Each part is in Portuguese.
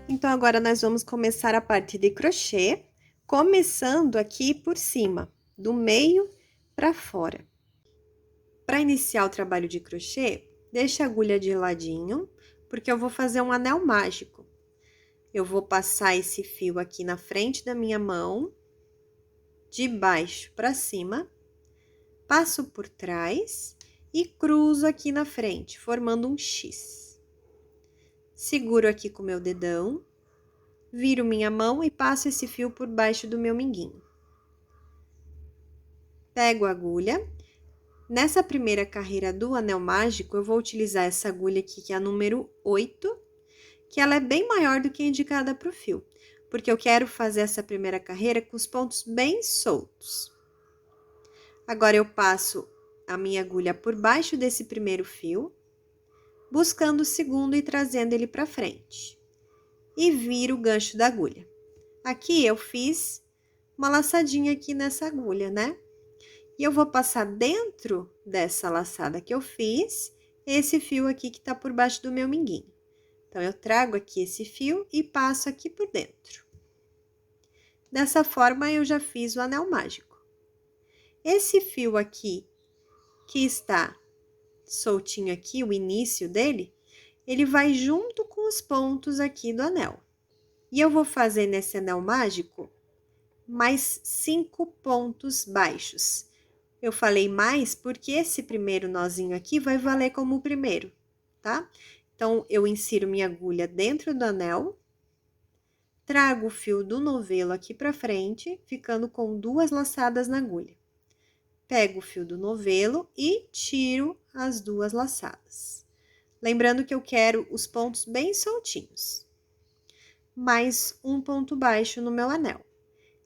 Então, agora nós vamos começar a parte de crochê, começando aqui por cima, do meio para fora. Para iniciar o trabalho de crochê, deixa a agulha de ladinho, porque eu vou fazer um anel mágico. Eu vou passar esse fio aqui na frente da minha mão, de baixo para cima, passo por trás e cruzo aqui na frente, formando um X. Seguro aqui com o meu dedão, viro minha mão e passo esse fio por baixo do meu minguinho. Pego a agulha. Nessa primeira carreira do anel mágico, eu vou utilizar essa agulha aqui, que é a número 8, que ela é bem maior do que a indicada para o fio, porque eu quero fazer essa primeira carreira com os pontos bem soltos. Agora, eu passo a minha agulha por baixo desse primeiro fio, buscando o segundo e trazendo ele para frente. E viro o gancho da agulha. Aqui, eu fiz uma laçadinha aqui nessa agulha, né? E eu vou passar dentro dessa laçada que eu fiz, esse fio aqui que tá por baixo do meu minguinho. Então, eu trago aqui esse fio e passo aqui por dentro. Dessa forma, eu já fiz o anel mágico. Esse fio aqui, que está soltinho aqui, o início dele, ele vai junto com os pontos aqui do anel. E eu vou fazer nesse anel mágico mais 5 pontos baixos. Eu falei mais porque esse primeiro nozinho aqui vai valer como o primeiro, tá? Então, eu insiro minha agulha dentro do anel, trago o fio do novelo aqui pra frente, ficando com 2 laçadas na agulha. Pego o fio do novelo e tiro as 2 laçadas. Lembrando que eu quero os pontos bem soltinhos. Mais um ponto baixo no meu anel.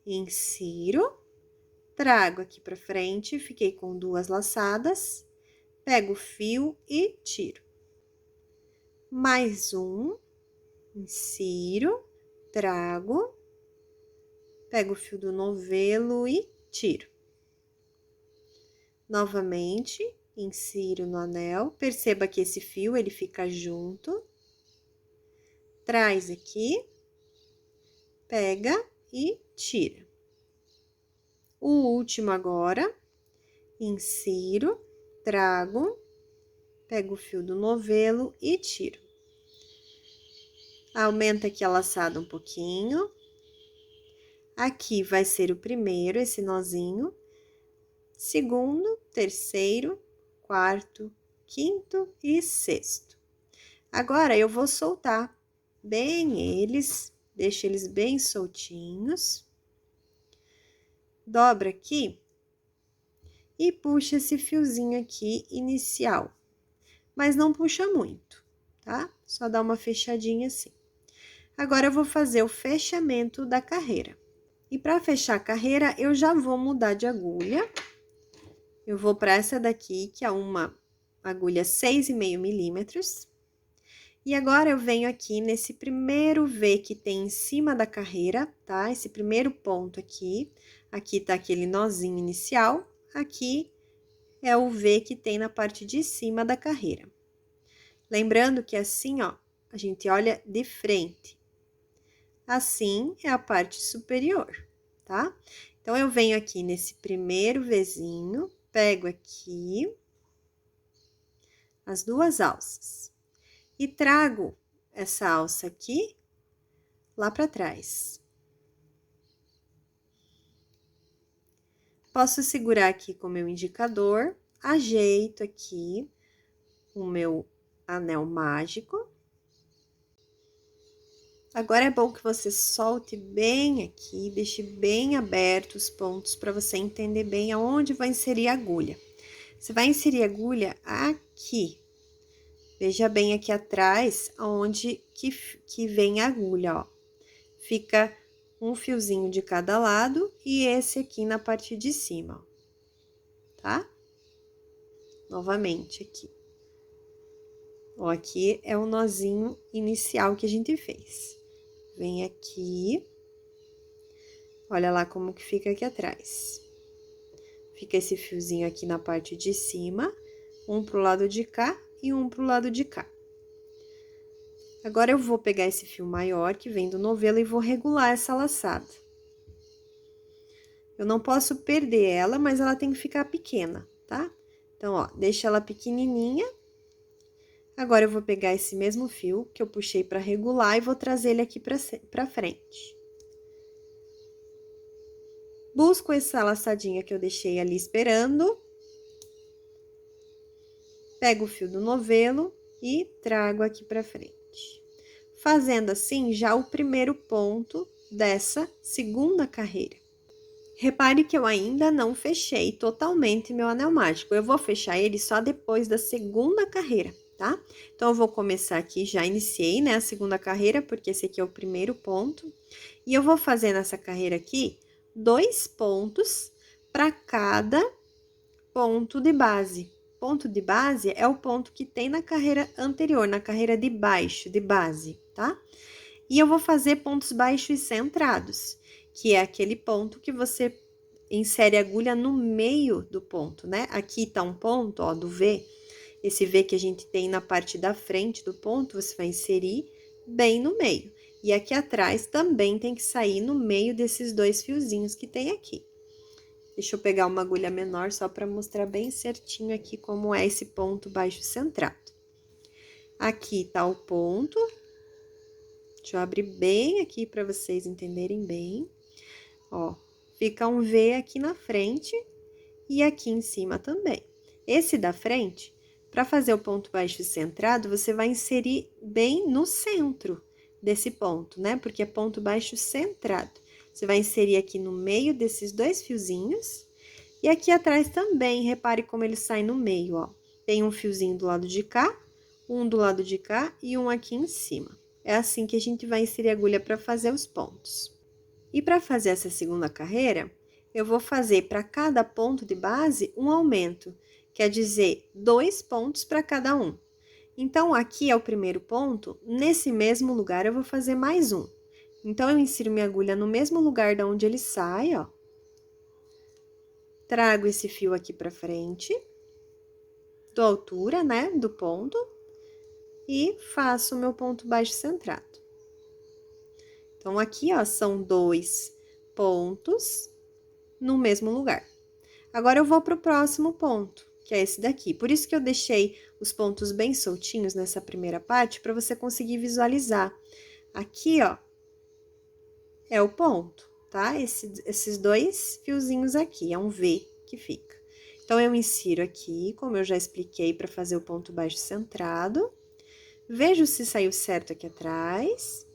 Insiro. Trago aqui pra frente, fiquei com 2 laçadas, pego o fio e tiro. Mais um, insiro, trago, pego o fio do novelo e tiro. Novamente, insiro no anel, perceba que esse fio, ele fica junto, traz aqui, pega e tira. O último agora, insiro, trago, pego o fio do novelo e tiro. Aumenta aqui a laçada um pouquinho. Aqui vai ser o primeiro, esse nozinho. Segundo, terceiro, quarto, quinto e sexto. Agora, eu vou soltar bem eles, deixo eles bem soltinhos. Dobra aqui e puxa esse fiozinho aqui inicial, mas não puxa muito, tá? Só dá uma fechadinha assim. Agora, eu vou fazer o fechamento da carreira. E para fechar a carreira, eu já vou mudar de agulha. Eu vou para essa daqui, que é uma agulha 6,5 milímetros. E agora, eu venho aqui nesse primeiro V que tem em cima da carreira, tá? Esse primeiro ponto aqui. Aqui tá aquele nozinho inicial, aqui é o V que tem na parte de cima da carreira. Lembrando que assim, ó, a gente olha de frente. Assim é a parte superior, tá? Então, eu venho aqui nesse primeiro Vzinho, pego aqui as 2 alças e trago essa alça aqui lá pra trás. Posso segurar aqui com o meu indicador, ajeito aqui o meu anel mágico. Agora, é bom que você solte bem aqui, deixe bem aberto os pontos para você entender bem aonde vai inserir a agulha. Você vai inserir a agulha aqui. Veja bem aqui atrás, onde que vem a agulha, ó. Fica um fiozinho de cada lado e esse aqui na parte de cima, ó, tá? Novamente aqui. Ó, aqui é o nozinho inicial que a gente fez. Vem aqui. Olha lá como que fica aqui atrás. Fica esse fiozinho aqui na parte de cima, um pro lado de cá e um pro lado de cá. Agora, eu vou pegar esse fio maior que vem do novelo e vou regular essa laçada. Eu não posso perder ela, mas ela tem que ficar pequena, tá? Então, ó, deixa ela pequenininha. Agora, eu vou pegar esse mesmo fio que eu puxei pra regular e vou trazer ele aqui pra frente. Busco essa laçadinha que eu deixei ali esperando. Pego o fio do novelo e trago aqui pra frente. Fazendo assim, já o primeiro ponto dessa segunda carreira. Repare que eu ainda não fechei totalmente meu anel mágico. Eu vou fechar ele só depois da segunda carreira, tá? Então, eu vou começar aqui, já iniciei, né, a segunda carreira, porque esse aqui é o primeiro ponto. E eu vou fazer nessa carreira aqui 2 pontos para cada ponto de base. Ponto de base é o ponto que tem na carreira anterior, na carreira de baixo, de base, tá? E eu vou fazer pontos baixos e centrados, que é aquele ponto que você insere a agulha no meio do ponto, né? Aqui tá um ponto, ó, do V. Esse V que a gente tem na parte da frente do ponto, você vai inserir bem no meio. E aqui atrás também tem que sair no meio desses 2 fiozinhos que tem aqui. Deixa eu pegar uma agulha menor só para mostrar bem certinho aqui como é esse ponto baixo centrado. Aqui tá o ponto. Deixa eu abrir bem aqui para vocês entenderem bem. Ó, fica um V aqui na frente e aqui em cima também. Esse da frente, para fazer o ponto baixo centrado, você vai inserir bem no centro desse ponto, né? Porque é ponto baixo centrado. Você vai inserir aqui no meio desses 2 fiozinhos. E aqui atrás também, repare como ele sai no meio, ó. Tem um fiozinho do lado de cá, um do lado de cá e um aqui em cima. É assim que a gente vai inserir a agulha para fazer os pontos. E para fazer essa segunda carreira, eu vou fazer para cada ponto de base um aumento, quer dizer, 2 pontos para cada um. Então, aqui é o primeiro ponto, nesse mesmo lugar eu vou fazer mais um. Então, eu insiro minha agulha no mesmo lugar da onde ele sai, ó. Trago esse fio aqui pra frente, dou altura, né, do ponto, e faço o meu ponto baixo centrado. Então, aqui, ó, são 2 pontos no mesmo lugar. Agora, eu vou pro próximo ponto, que é esse daqui. Por isso que eu deixei os pontos bem soltinhos nessa primeira parte, para você conseguir visualizar. Aqui, ó, é o ponto, tá? Esses 2 fiozinhos aqui, é um V que fica. Então, eu insiro aqui, como eu já expliquei, para fazer o ponto baixo centrado. Vejo se saiu certo aqui atrás.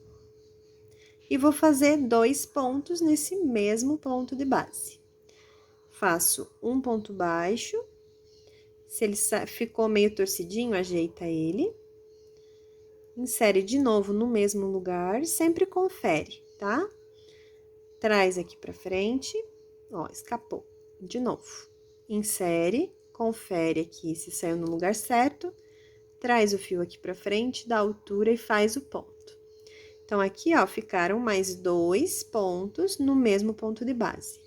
E vou fazer 2 pontos nesse mesmo ponto de base. Faço um ponto baixo. Se ele ficou meio torcidinho, ajeita ele. Insere de novo no mesmo lugar, sempre confere, tá? Traz aqui pra frente, ó, escapou. De novo. Insere, confere aqui se saiu no lugar certo. Traz o fio aqui pra frente, dá altura e faz o ponto. Então, aqui, ó, ficaram mais 2 pontos no mesmo ponto de base.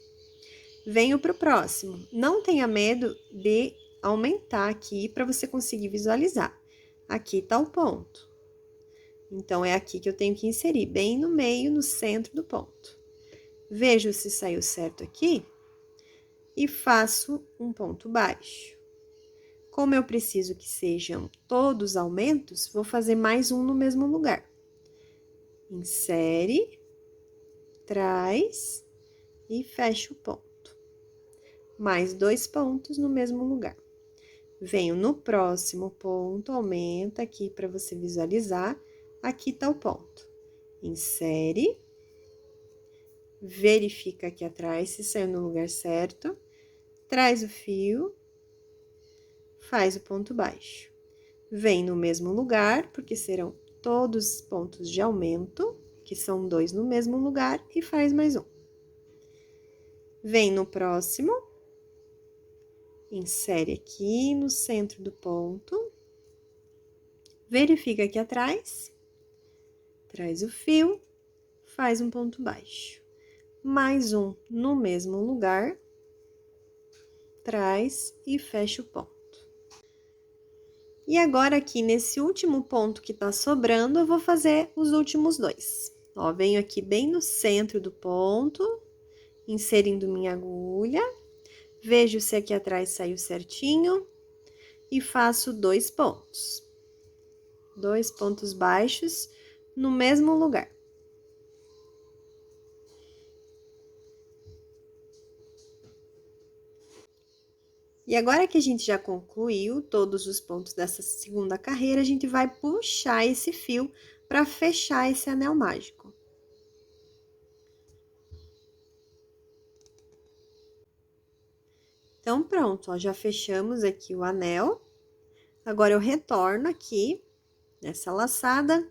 Venho pro próximo. Não tenha medo de aumentar aqui para você conseguir visualizar. Aqui tá o ponto. Então, é aqui que eu tenho que inserir, bem no meio, no centro do ponto. Vejo se saiu certo aqui e faço um ponto baixo. Como eu preciso que sejam todos aumentos, vou fazer mais um no mesmo lugar. Insere, traz e fecha o ponto. Mais 2 pontos no mesmo lugar. Venho no próximo ponto, aumenta aqui para você visualizar. Aqui tá o ponto. Insere, verifica aqui atrás se saiu no lugar certo, traz o fio, faz o ponto baixo. Vem no mesmo lugar, porque serão todos pontos de aumento, que são 2 no mesmo lugar, e faz mais um. Vem no próximo, insere aqui no centro do ponto, verifica aqui atrás, traz o fio, faz um ponto baixo. Mais um no mesmo lugar, traz e fecha o ponto. E agora, aqui nesse último ponto que tá sobrando, eu vou fazer os últimos dois. Ó, venho aqui bem no centro do ponto, inserindo minha agulha, vejo se aqui atrás saiu certinho e faço 2 pontos. 2 pontos baixos no mesmo lugar. E agora que a gente já concluiu todos os pontos dessa segunda carreira, a gente vai puxar esse fio para fechar esse anel mágico. Então, pronto, ó, já fechamos aqui o anel. Agora, eu retorno aqui nessa laçada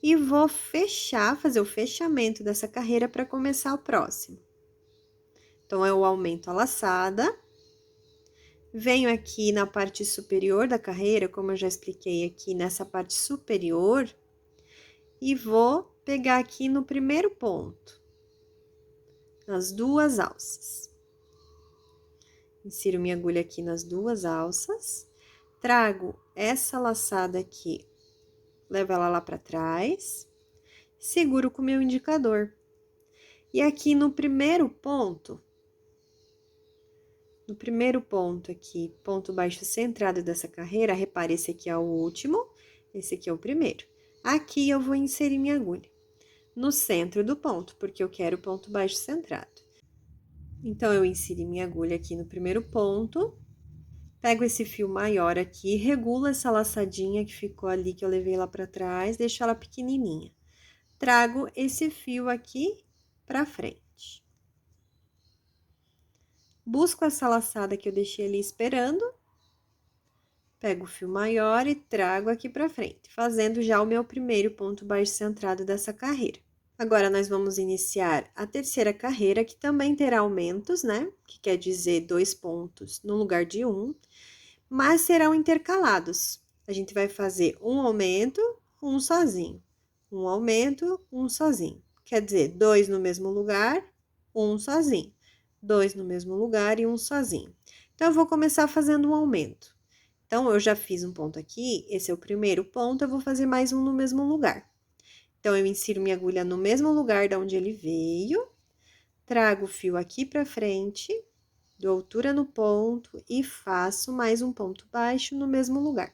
e vou fechar, fazer o fechamento dessa carreira para começar o próximo. Então, eu aumento a laçada, venho aqui na parte superior da carreira, como eu já expliquei aqui nessa parte superior, e vou pegar aqui no primeiro ponto, nas 2 alças. Insiro minha agulha aqui nas 2 alças, trago essa laçada aqui, levo ela lá para trás, seguro com o meu indicador. E aqui no primeiro ponto aqui, ponto baixo centrado dessa carreira, repare, esse aqui é o último, esse aqui é o primeiro. Aqui eu vou inserir minha agulha no centro do ponto, porque eu quero o ponto baixo centrado. Então, eu inseri minha agulha aqui no primeiro ponto, pego esse fio maior aqui, regulo essa laçadinha que ficou ali, que eu levei lá pra trás, deixo ela pequenininha. Trago esse fio aqui pra frente. Busco essa laçada que eu deixei ali esperando, pego o fio maior e trago aqui pra frente, fazendo já o meu primeiro ponto baixo centrado dessa carreira. Agora, nós vamos iniciar a terceira carreira, que também terá aumentos, né? Que quer dizer 2 pontos no lugar de 1, mas serão intercalados. A gente vai fazer um aumento, um sozinho. Um aumento, um sozinho. Quer dizer, 2 no mesmo lugar, um sozinho. 2 no mesmo lugar e um sozinho. Então, eu vou começar fazendo um aumento. Então, eu já fiz um ponto aqui, esse é o primeiro ponto, eu vou fazer mais um no mesmo lugar. Então, eu insiro minha agulha no mesmo lugar de onde ele veio, trago o fio aqui pra frente, dou altura no ponto e faço mais um ponto baixo no mesmo lugar.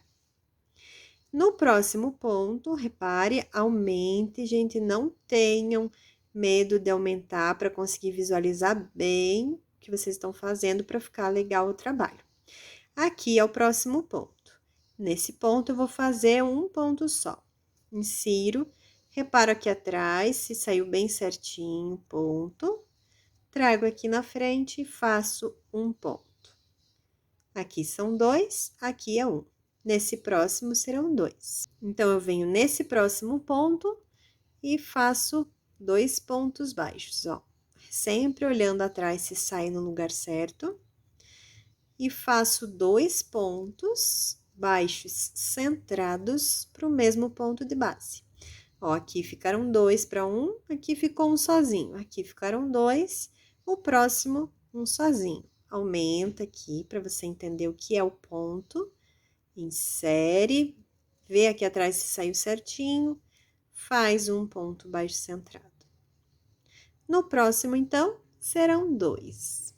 No próximo ponto, repare, aumente, gente, não tenham medo de aumentar para conseguir visualizar bem o que vocês estão fazendo para ficar legal o trabalho. Aqui é o próximo ponto. Nesse ponto, eu vou fazer um ponto só. Insiro. Reparo aqui atrás, se saiu bem certinho, ponto. Trago aqui na frente e faço um ponto. Aqui são 2, aqui é 1. Nesse próximo serão 2. Então, eu venho nesse próximo ponto e faço 2 pontos baixos, ó. Sempre olhando atrás se sai no lugar certo. E faço 2 pontos baixos centrados para o mesmo ponto de base. Ó, aqui ficaram 2 para 1, aqui ficou um sozinho. Aqui ficaram 2, o próximo, um sozinho. Aumenta aqui para você entender o que é o ponto. Insere, vê aqui atrás se saiu certinho, faz um ponto baixo centrado. No próximo, então, serão 2.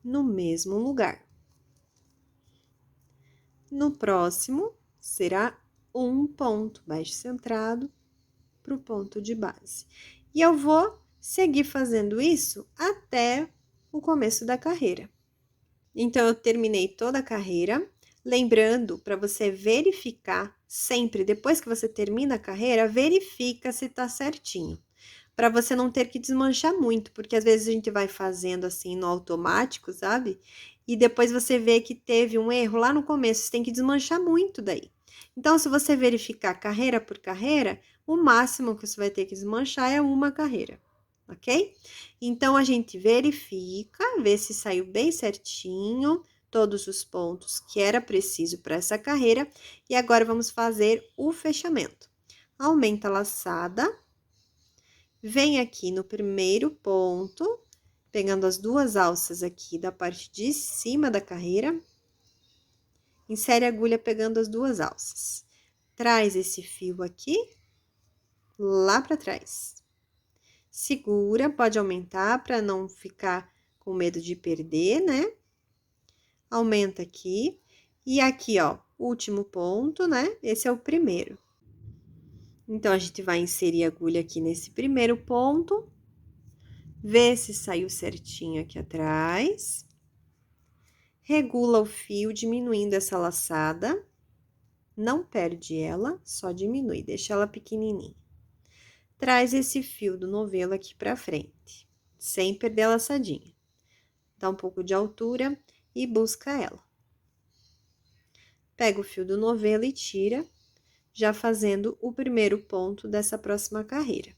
No mesmo lugar. No próximo, será um ponto baixo centrado para o ponto de base. E eu vou seguir fazendo isso até o começo da carreira. Então, eu terminei toda a carreira, lembrando para você verificar sempre, depois que você termina a carreira, verifica se tá certinho. Para você não ter que desmanchar muito, porque às vezes a gente vai fazendo assim no automático, sabe? E depois você vê que teve um erro lá no começo, você tem que desmanchar muito daí. Então, se você verificar carreira por carreira, o máximo que você vai ter que desmanchar é uma carreira, ok? Então, a gente verifica, vê se saiu bem certinho, todos os pontos que era preciso para essa carreira. E agora, vamos fazer o fechamento. Aumenta a laçada. Vem aqui no primeiro ponto, pegando as 2 alças aqui da parte de cima da carreira, insere a agulha pegando as duas alças. Traz esse fio aqui, lá para trás. Segura, pode aumentar para não ficar com medo de perder, né? Aumenta aqui. E aqui, ó, último ponto, né? Esse é o primeiro. Então, a gente vai inserir a agulha aqui nesse primeiro ponto. Vê se saiu certinho aqui atrás. Regula o fio, diminuindo essa laçada. Não perde ela, só diminui, deixa ela pequenininha. Traz esse fio do novelo aqui pra frente, sem perder a laçadinha. Dá um pouco de altura e busca ela. Pega o fio do novelo e tira, já fazendo o primeiro ponto dessa próxima carreira.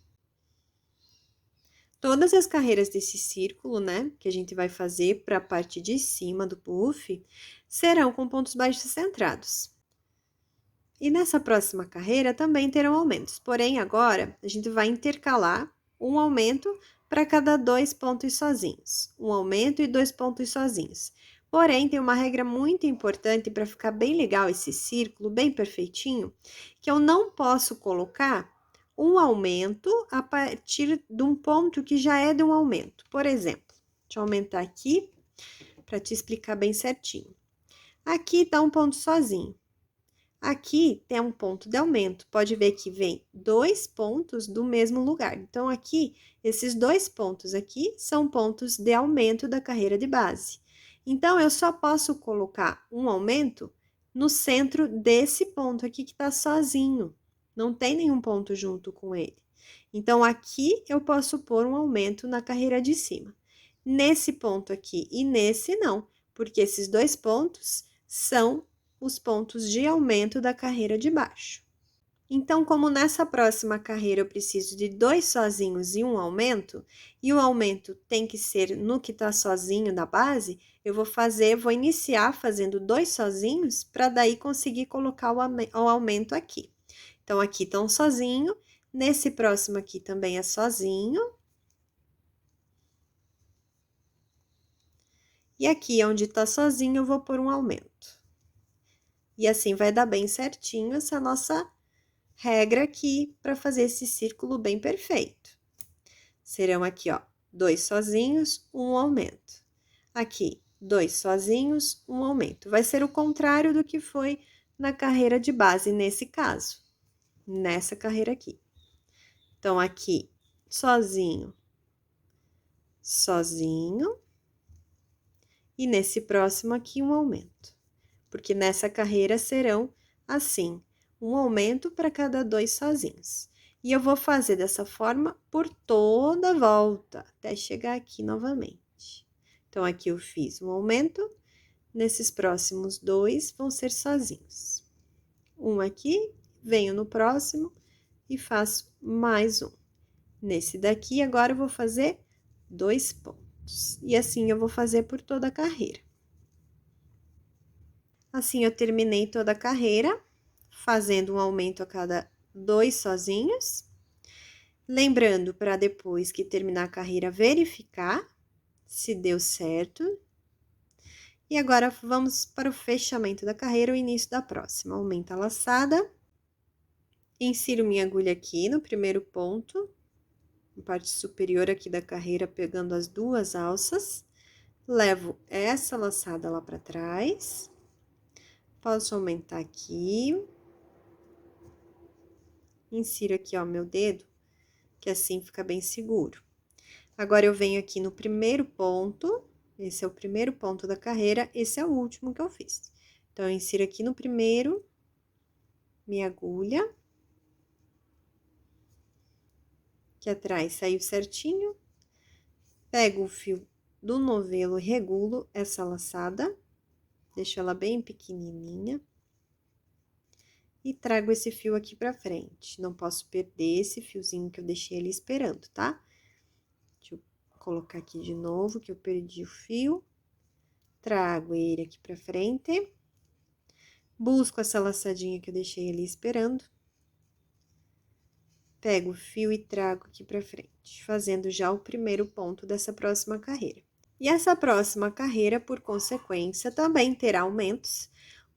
Todas as carreiras desse círculo, né, que a gente vai fazer para a parte de cima do puff, serão com pontos baixos centrados. E nessa próxima carreira também terão aumentos, porém agora a gente vai intercalar um aumento para cada 2 pontos sozinhos, um aumento e 2 pontos sozinhos. Porém, tem uma regra muito importante para ficar bem legal esse círculo, bem perfeitinho, que eu não posso colocar um aumento a partir de um ponto que já é de um aumento. Por exemplo, deixa eu aumentar aqui para te explicar bem certinho. Aqui tá um ponto sozinho. Aqui tem um ponto de aumento. Pode ver que vem 2 pontos do mesmo lugar. Então, aqui, esses 2 pontos aqui são pontos de aumento da carreira de base. Então, eu só posso colocar um aumento no centro desse ponto aqui que tá sozinho. Não tem nenhum ponto junto com ele. Então, aqui eu posso pôr um aumento na carreira de cima. Nesse ponto aqui e nesse não, porque esses 2 pontos são os pontos de aumento da carreira de baixo. Então, como nessa próxima carreira eu preciso de 2 sozinhos e um aumento, e o aumento tem que ser no que tá sozinho da base, eu vou iniciar fazendo 2 sozinhos, para daí conseguir colocar o aumento aqui. Então, aqui tá um sozinho, nesse próximo aqui também é sozinho. E aqui, onde tá sozinho, eu vou pôr um aumento. E assim vai dar bem certinho essa nossa regra aqui para fazer esse círculo bem perfeito. Serão aqui, ó, 2 sozinhos, um aumento. Aqui, 2 sozinhos, um aumento. Vai ser o contrário do que foi na carreira de base nesse caso, nessa carreira aqui. Então, aqui, sozinho, sozinho. E nesse próximo aqui, um aumento. Porque nessa carreira serão assim, um aumento para cada 2 sozinhos. E eu vou fazer dessa forma por toda a volta, até chegar aqui novamente. Então, aqui eu fiz um aumento, nesses próximos 2 vão ser sozinhos. Um aqui, venho no próximo e faço mais um. Nesse daqui, agora eu vou fazer 2 pontos. E assim eu vou fazer por toda a carreira. Assim, eu terminei toda a carreira, fazendo um aumento a cada 2 sozinhos. Lembrando, para depois que terminar a carreira, verificar se deu certo. E agora, vamos para o fechamento da carreira, o início da próxima. Aumenta a laçada. Insiro minha agulha aqui no primeiro ponto, na parte superior aqui da carreira, pegando as 2 alças. Levo essa laçada lá para trás. Posso aumentar aqui. Insiro aqui, ó, meu dedo, que assim fica bem seguro. Agora, eu venho aqui no primeiro ponto, esse é o primeiro ponto da carreira, esse é o último que eu fiz. Então, eu insiro aqui no primeiro, minha agulha, que atrás saiu certinho, pego o fio do novelo e regulo essa laçada, deixo ela bem pequenininha. E trago esse fio aqui pra frente. Não posso perder esse fiozinho que eu deixei ali esperando, tá? Deixa eu colocar aqui de novo, que eu perdi o fio. Trago ele aqui pra frente. Busco essa laçadinha que eu deixei ali esperando. Pego o fio e trago aqui pra frente, fazendo já o primeiro ponto dessa próxima carreira. E essa próxima carreira, por consequência, também terá aumentos,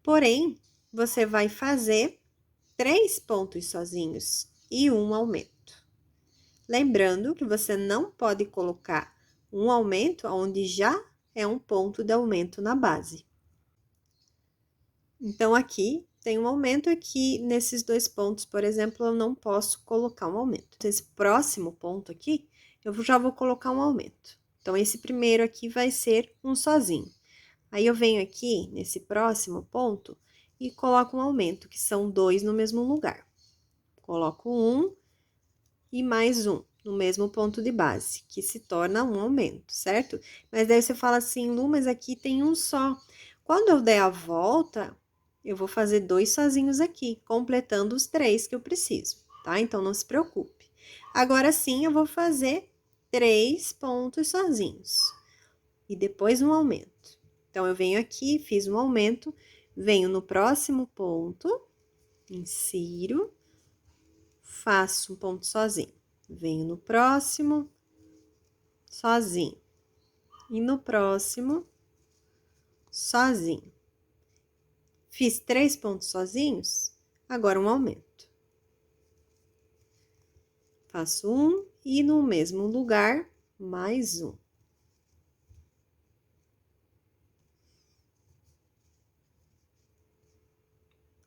Porém, você vai fazer 3 pontos sozinhos e um aumento. Lembrando que você não pode colocar um aumento onde já é um ponto de aumento na base. Então, aqui tem um aumento, aqui nesses 2 pontos, por exemplo, eu não posso colocar um aumento. Esse próximo ponto aqui, eu já vou colocar um aumento. Então, esse primeiro aqui vai ser um sozinho. Aí, eu venho aqui nesse próximo ponto e coloco um aumento, que são 2 no mesmo lugar. Coloco um e mais um no mesmo ponto de base, que se torna um aumento, certo? Mas daí você fala assim, Lu, mas aqui tem um só. Quando eu der a volta, eu vou fazer 2 sozinhos aqui, completando os 3 que eu preciso, tá? Então, não se preocupe. Agora sim, eu vou fazer 3 pontos sozinhos. E depois um aumento. Então, eu venho aqui, fiz um aumento, venho no próximo ponto, insiro, faço um ponto sozinho. Venho no próximo, sozinho. E no próximo, sozinho. Fiz 3 pontos sozinhos, agora um aumento. Faço um e no mesmo lugar, mais um.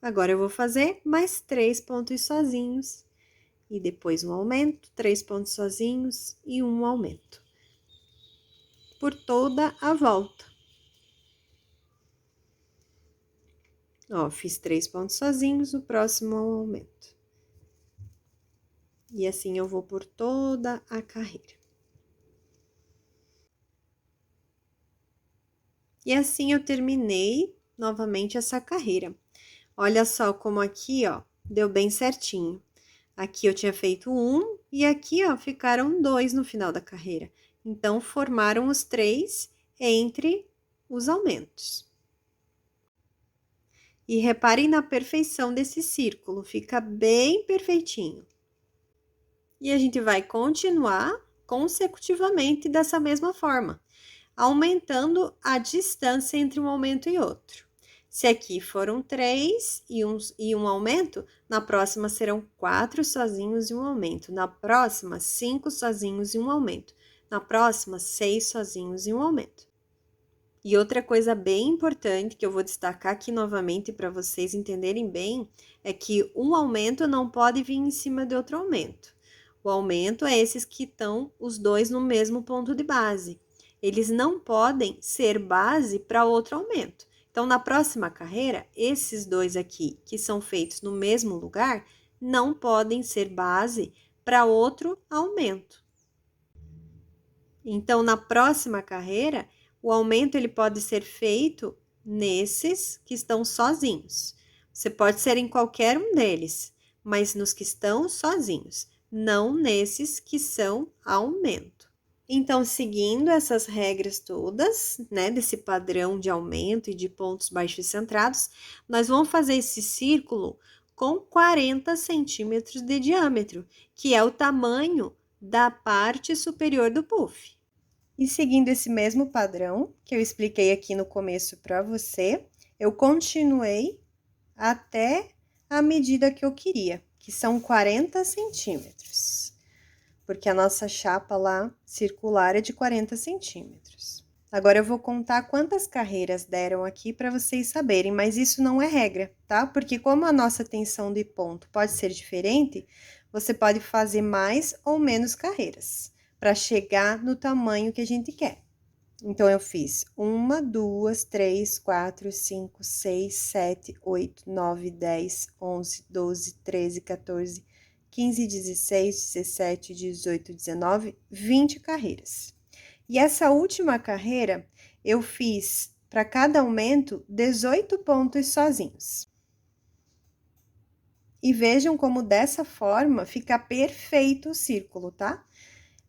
Agora, eu vou fazer mais 3 pontos sozinhos. E depois um aumento, 3 pontos sozinhos e um aumento. Por toda a volta. Ó, fiz 3 pontos sozinhos, o próximo é um aumento. E assim eu vou por toda a carreira. E assim eu terminei novamente essa carreira. Olha só como aqui, ó, deu bem certinho. Aqui eu tinha feito um e aqui, ó, ficaram 2 no final da carreira. Então, formaram os 3 entre os aumentos. E reparem na perfeição desse círculo, fica bem perfeitinho. E a gente vai continuar consecutivamente dessa mesma forma, aumentando a distância entre um aumento e outro. Se aqui foram 3 e um aumento, na próxima serão 4 sozinhos e um aumento. Na próxima, 5 sozinhos e um aumento. Na próxima, 6 sozinhos e um aumento. E outra coisa bem importante que eu vou destacar aqui novamente para vocês entenderem bem, é que um aumento não pode vir em cima de outro aumento. O aumento é esses que estão os dois no mesmo ponto de base. Eles não podem ser base para outro aumento. Então, na próxima carreira, esses 2 aqui, que são feitos no mesmo lugar, não podem ser base para outro aumento. Então, na próxima carreira, o aumento ele pode ser feito nesses que estão sozinhos. Você pode ser em qualquer um deles, mas nos que estão sozinhos, não nesses que são aumento. Então, seguindo essas regras todas, né, desse padrão de aumento e de pontos baixos e centrados, nós vamos fazer esse círculo com 40 centímetros de diâmetro, que é o tamanho da parte superior do puff. E seguindo esse mesmo padrão que eu expliquei aqui no começo para você, eu continuei até a medida que eu queria, que são 40 centímetros. Porque a nossa chapa lá circular é de 40 centímetros. Agora eu vou contar quantas carreiras deram aqui para vocês saberem, mas isso não é regra, tá? Porque como a nossa tensão de ponto pode ser diferente, você pode fazer mais ou menos carreiras para chegar no tamanho que a gente quer. Então, eu fiz 1, 2, 3, 4, 5, 6, 7, 8, 9, 10, 11, 12, 13, 14, 15, 16, 17, 18, 19, 20 carreiras. E essa última carreira, eu fiz para cada aumento 18 pontos sozinhos. E vejam como dessa forma fica perfeito o círculo, tá?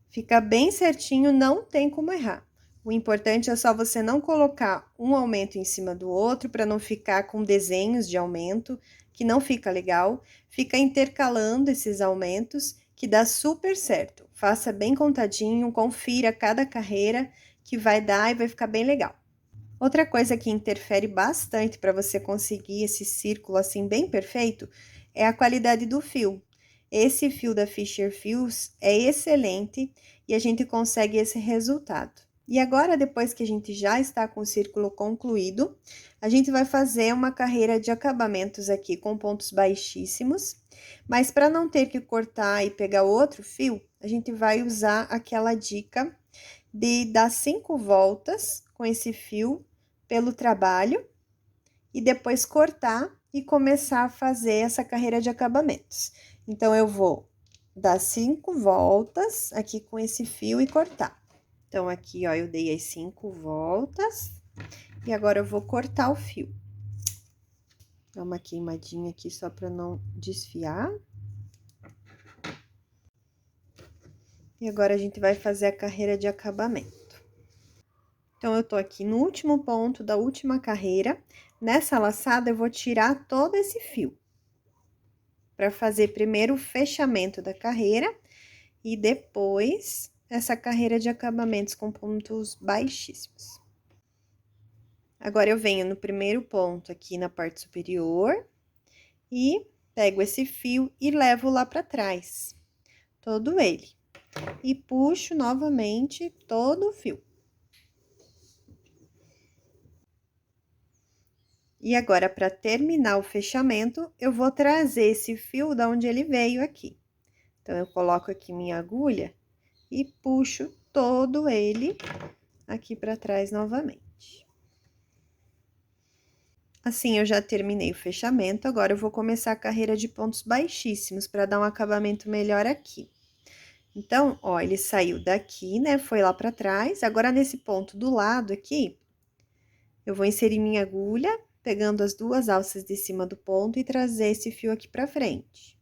Fica bem certinho, não tem como errar. O importante é só você não colocar um aumento em cima do outro para não ficar com desenhos de aumento, que não fica legal. Fica intercalando esses aumentos, que dá super certo. Faça bem contadinho, confira cada carreira que vai dar e vai ficar bem legal. Outra coisa que interfere bastante para você conseguir esse círculo assim bem perfeito é a qualidade do fio. Esse fio da Fisher Fios é excelente e a gente consegue esse resultado. E agora, depois que a gente já está com o círculo concluído, a gente vai fazer uma carreira de acabamentos aqui com pontos baixíssimos, mas para não ter que cortar e pegar outro fio, a gente vai usar aquela dica de dar 5 voltas com esse fio pelo trabalho e depois cortar e começar a fazer essa carreira de acabamentos. Então, eu vou dar 5 voltas aqui com esse fio e cortar. Então, aqui, ó, eu dei as 5 voltas e agora eu vou cortar o fio. Dá uma queimadinha aqui só para não desfiar. E agora, a gente vai fazer a carreira de acabamento. Então, eu tô aqui no último ponto da última carreira. Nessa laçada, eu vou tirar todo esse fio. Para fazer primeiro o fechamento da carreira e depois essa carreira de acabamentos com pontos baixíssimos. Agora, eu venho no primeiro ponto aqui na parte superior e pego esse fio e levo lá para trás, todo ele. E puxo novamente todo o fio. E agora, para terminar o fechamento, eu vou trazer esse fio da onde ele veio aqui. Então, eu coloco aqui minha agulha e puxo todo ele aqui para trás novamente. Assim, eu já terminei o fechamento, agora eu vou começar a carreira de pontos baixíssimos para dar um acabamento melhor aqui. Então, ó, ele saiu daqui, né, foi lá para trás, agora nesse ponto do lado aqui, eu vou inserir minha agulha, pegando as 2 alças de cima do ponto e trazer esse fio aqui pra frente.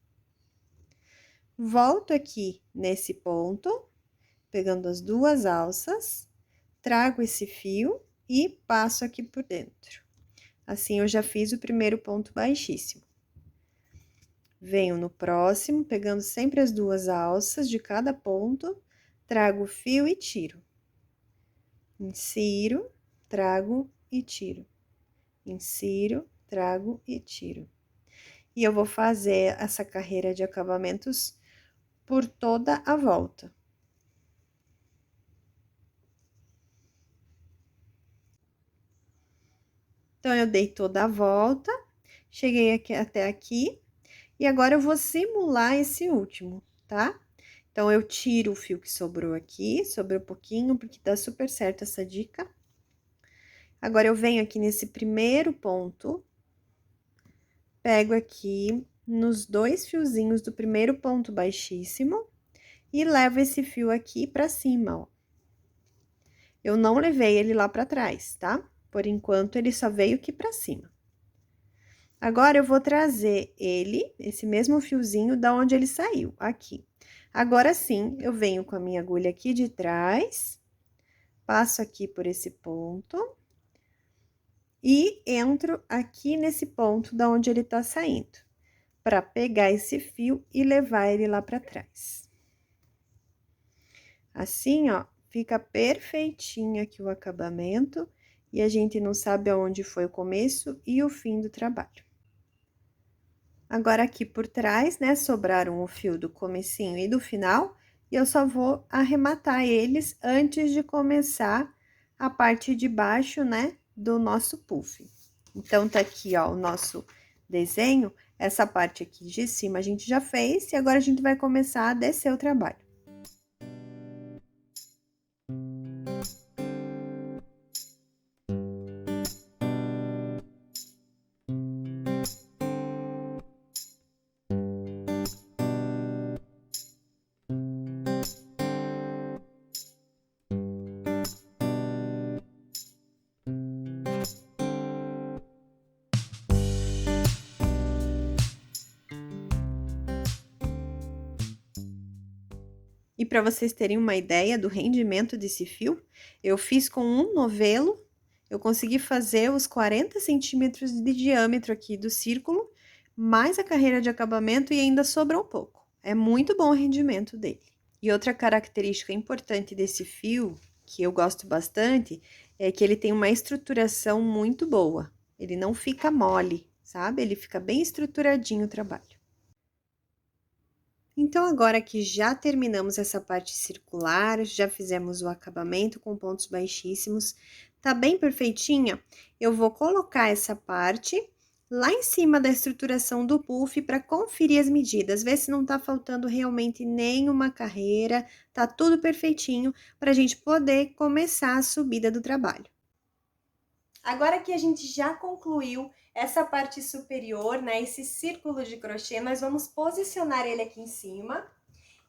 Volto aqui nesse ponto, pegando as 2 alças, trago esse fio e passo aqui por dentro. Assim, eu já fiz o primeiro ponto baixíssimo. Venho no próximo, pegando sempre as 2 alças de cada ponto, trago o fio e tiro. Insiro, trago e tiro. Insiro, trago e tiro. E eu vou fazer essa carreira de acabamentos por toda a volta. Então, eu dei toda a volta, cheguei aqui, até aqui, e agora eu vou simular esse último, tá? Então, eu tiro o fio que sobrou aqui, sobrou pouquinho, porque dá super certo essa dica. Agora, eu venho aqui nesse primeiro ponto, pego aqui nos 2 fiozinhos do primeiro ponto baixíssimo e levo esse fio aqui pra cima, ó. Eu não levei ele lá pra trás, tá? Por enquanto, ele só veio aqui pra cima. Agora, eu vou trazer ele, esse mesmo fiozinho, da onde ele saiu, aqui. Agora sim, eu venho com a minha agulha aqui de trás, passo aqui por esse ponto e entro aqui nesse ponto da onde ele tá saindo, para pegar esse fio e levar ele lá para trás. Assim, ó, fica perfeitinho aqui o acabamento e a gente não sabe aonde foi o começo e o fim do trabalho. Agora, aqui por trás, né, sobraram o fio do comecinho e do final, e eu só vou arrematar eles antes de começar a parte de baixo, né, do nosso puff. Então, tá aqui, ó, o nosso desenho, essa parte aqui de cima a gente já fez, e agora a gente vai começar a descer o trabalho. E para vocês terem uma ideia do rendimento desse fio, eu fiz com um novelo, eu consegui fazer os 40 centímetros de diâmetro aqui do círculo, mais a carreira de acabamento e ainda sobrou um pouco. É muito bom o rendimento dele. E outra característica importante desse fio, que eu gosto bastante, é que ele tem uma estruturação muito boa. Ele não fica mole, sabe? Ele fica bem estruturadinho o trabalho. Então, agora que já terminamos essa parte circular, já fizemos o acabamento com pontos baixíssimos, tá bem perfeitinha, eu vou colocar essa parte lá em cima da estruturação do puff para conferir as medidas, ver se não tá faltando realmente nenhuma carreira, tá tudo perfeitinho para a gente poder começar a subida do trabalho. Agora que a gente já concluiu essa parte superior, né, esse círculo de crochê, nós vamos posicionar ele aqui em cima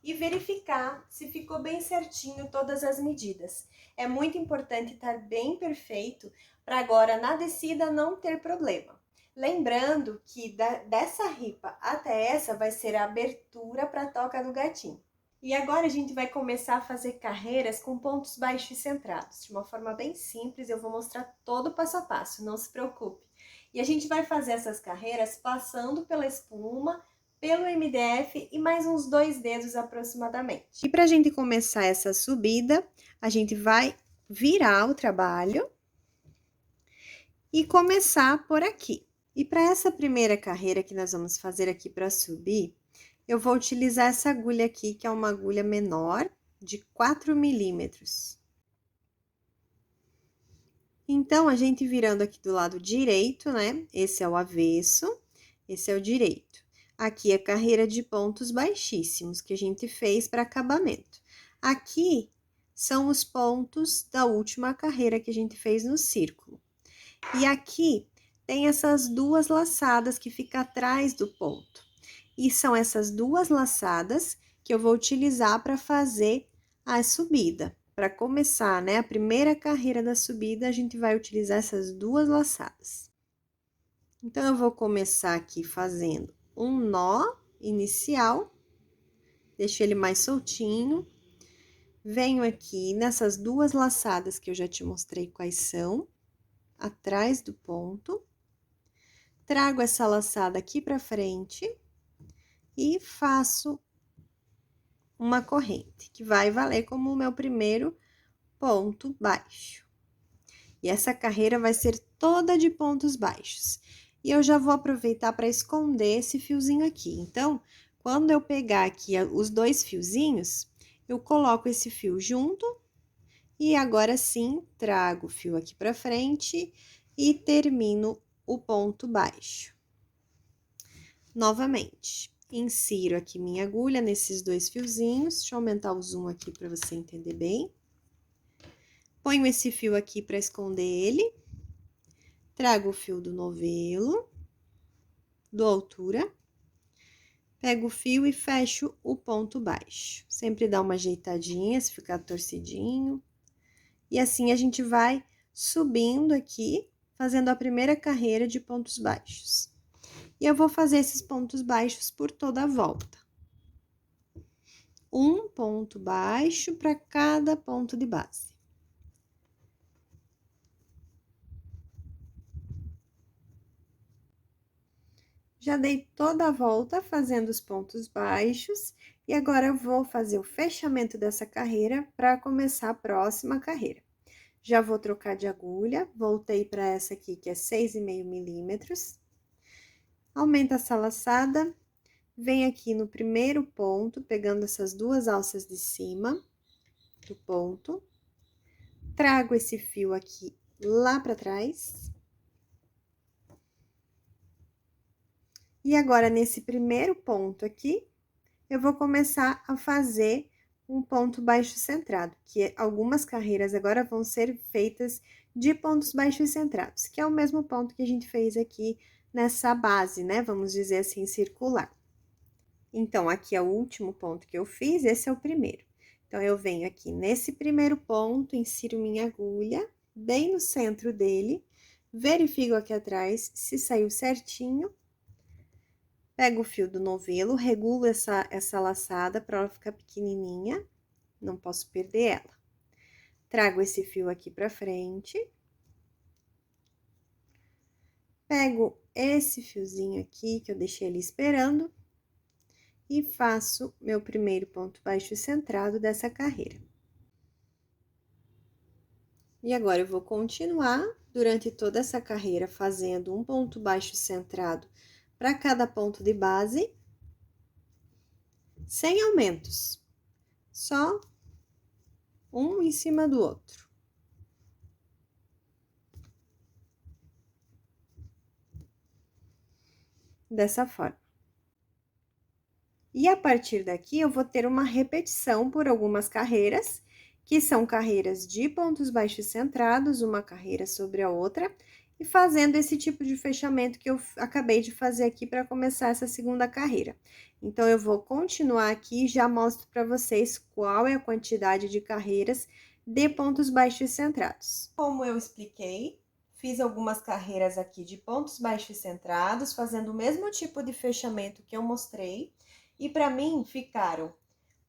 e verificar se ficou bem certinho todas as medidas. É muito importante estar bem perfeito para agora na descida não ter problema. Lembrando que dessa ripa até essa vai ser a abertura para a toca do gatinho. E agora a gente vai começar a fazer carreiras com pontos baixos e centrados. De uma forma bem simples, eu vou mostrar todo o passo a passo, não se preocupe. E a gente vai fazer essas carreiras passando pela espuma, pelo MDF e mais uns 2 dedos aproximadamente. E para a gente começar essa subida, a gente vai virar o trabalho e começar por aqui. E para essa primeira carreira que nós vamos fazer aqui para subir, eu vou utilizar essa agulha aqui, que é uma agulha menor, de 4 milímetros. Então, a gente virando aqui do lado direito, né? Esse é o avesso, esse é o direito. Aqui é carreira de pontos baixíssimos, que a gente fez para acabamento. Aqui são os pontos da última carreira que a gente fez no círculo. E aqui tem essas duas laçadas que ficam atrás do ponto. E são essas duas laçadas que eu vou utilizar para fazer a subida. Para começar, né, a primeira carreira da subida, a gente vai utilizar essas duas laçadas. Então, eu vou começar aqui fazendo um nó inicial, deixo ele mais soltinho. Venho aqui nessas duas laçadas que eu já te mostrei quais são, atrás do ponto. Trago essa laçada aqui para frente e faço uma corrente, que vai valer como o meu primeiro ponto baixo. E essa carreira vai ser toda de pontos baixos. E eu já vou aproveitar para esconder esse fiozinho aqui. Então, quando eu pegar aqui os 2 fiozinhos, eu coloco esse fio junto e agora sim trago o fio aqui para frente e termino o ponto baixo. Novamente, insiro aqui minha agulha nesses 2 fiozinhos, deixa eu aumentar o zoom aqui para você entender bem. Ponho esse fio aqui para esconder ele, trago o fio do novelo, dou altura, pego o fio e fecho o ponto baixo. Sempre dá uma ajeitadinha, se ficar torcidinho. E assim a gente vai subindo aqui, fazendo a primeira carreira de pontos baixos. E eu vou fazer esses pontos baixos por toda a volta. Um ponto baixo para cada ponto de base. Já dei toda a volta fazendo os pontos baixos e agora eu vou fazer o fechamento dessa carreira para começar a próxima carreira. Já vou trocar de agulha, voltei para essa aqui que é 6,5 milímetros. Aumenta essa laçada, vem aqui no primeiro ponto, pegando essas duas alças de cima do ponto. Trago esse fio aqui lá para trás. E agora, nesse primeiro ponto aqui, eu vou começar a fazer um ponto baixo centrado, que algumas carreiras agora vão ser feitas de pontos baixos centrados, que é o mesmo ponto que a gente fez aqui nessa base, né? Vamos dizer assim, circular. Então, aqui é o último ponto que eu fiz, esse é o primeiro. Então, eu venho aqui nesse primeiro ponto, insiro minha agulha bem no centro dele, verifico aqui atrás se saiu certinho. Pego o fio do novelo, regulo essa laçada para ela ficar pequenininha, não posso perder ela. Trago esse fio aqui para frente. Pego esse fiozinho aqui, que eu deixei ele esperando, e faço meu primeiro ponto baixo centrado dessa carreira. E agora, eu vou continuar durante toda essa carreira fazendo um ponto baixo centrado para cada ponto de base, sem aumentos, só um em cima do outro. Dessa forma. E a partir daqui, eu vou ter uma repetição por algumas carreiras, que são carreiras de pontos baixos centrados, uma carreira sobre a outra, e fazendo esse tipo de fechamento que eu acabei de fazer aqui para começar essa segunda carreira. Então, eu vou continuar aqui e já mostro para vocês qual é a quantidade de carreiras de pontos baixos centrados. Como eu expliquei, fiz algumas carreiras aqui de pontos baixos centrados, fazendo o mesmo tipo de fechamento que eu mostrei. E para mim ficaram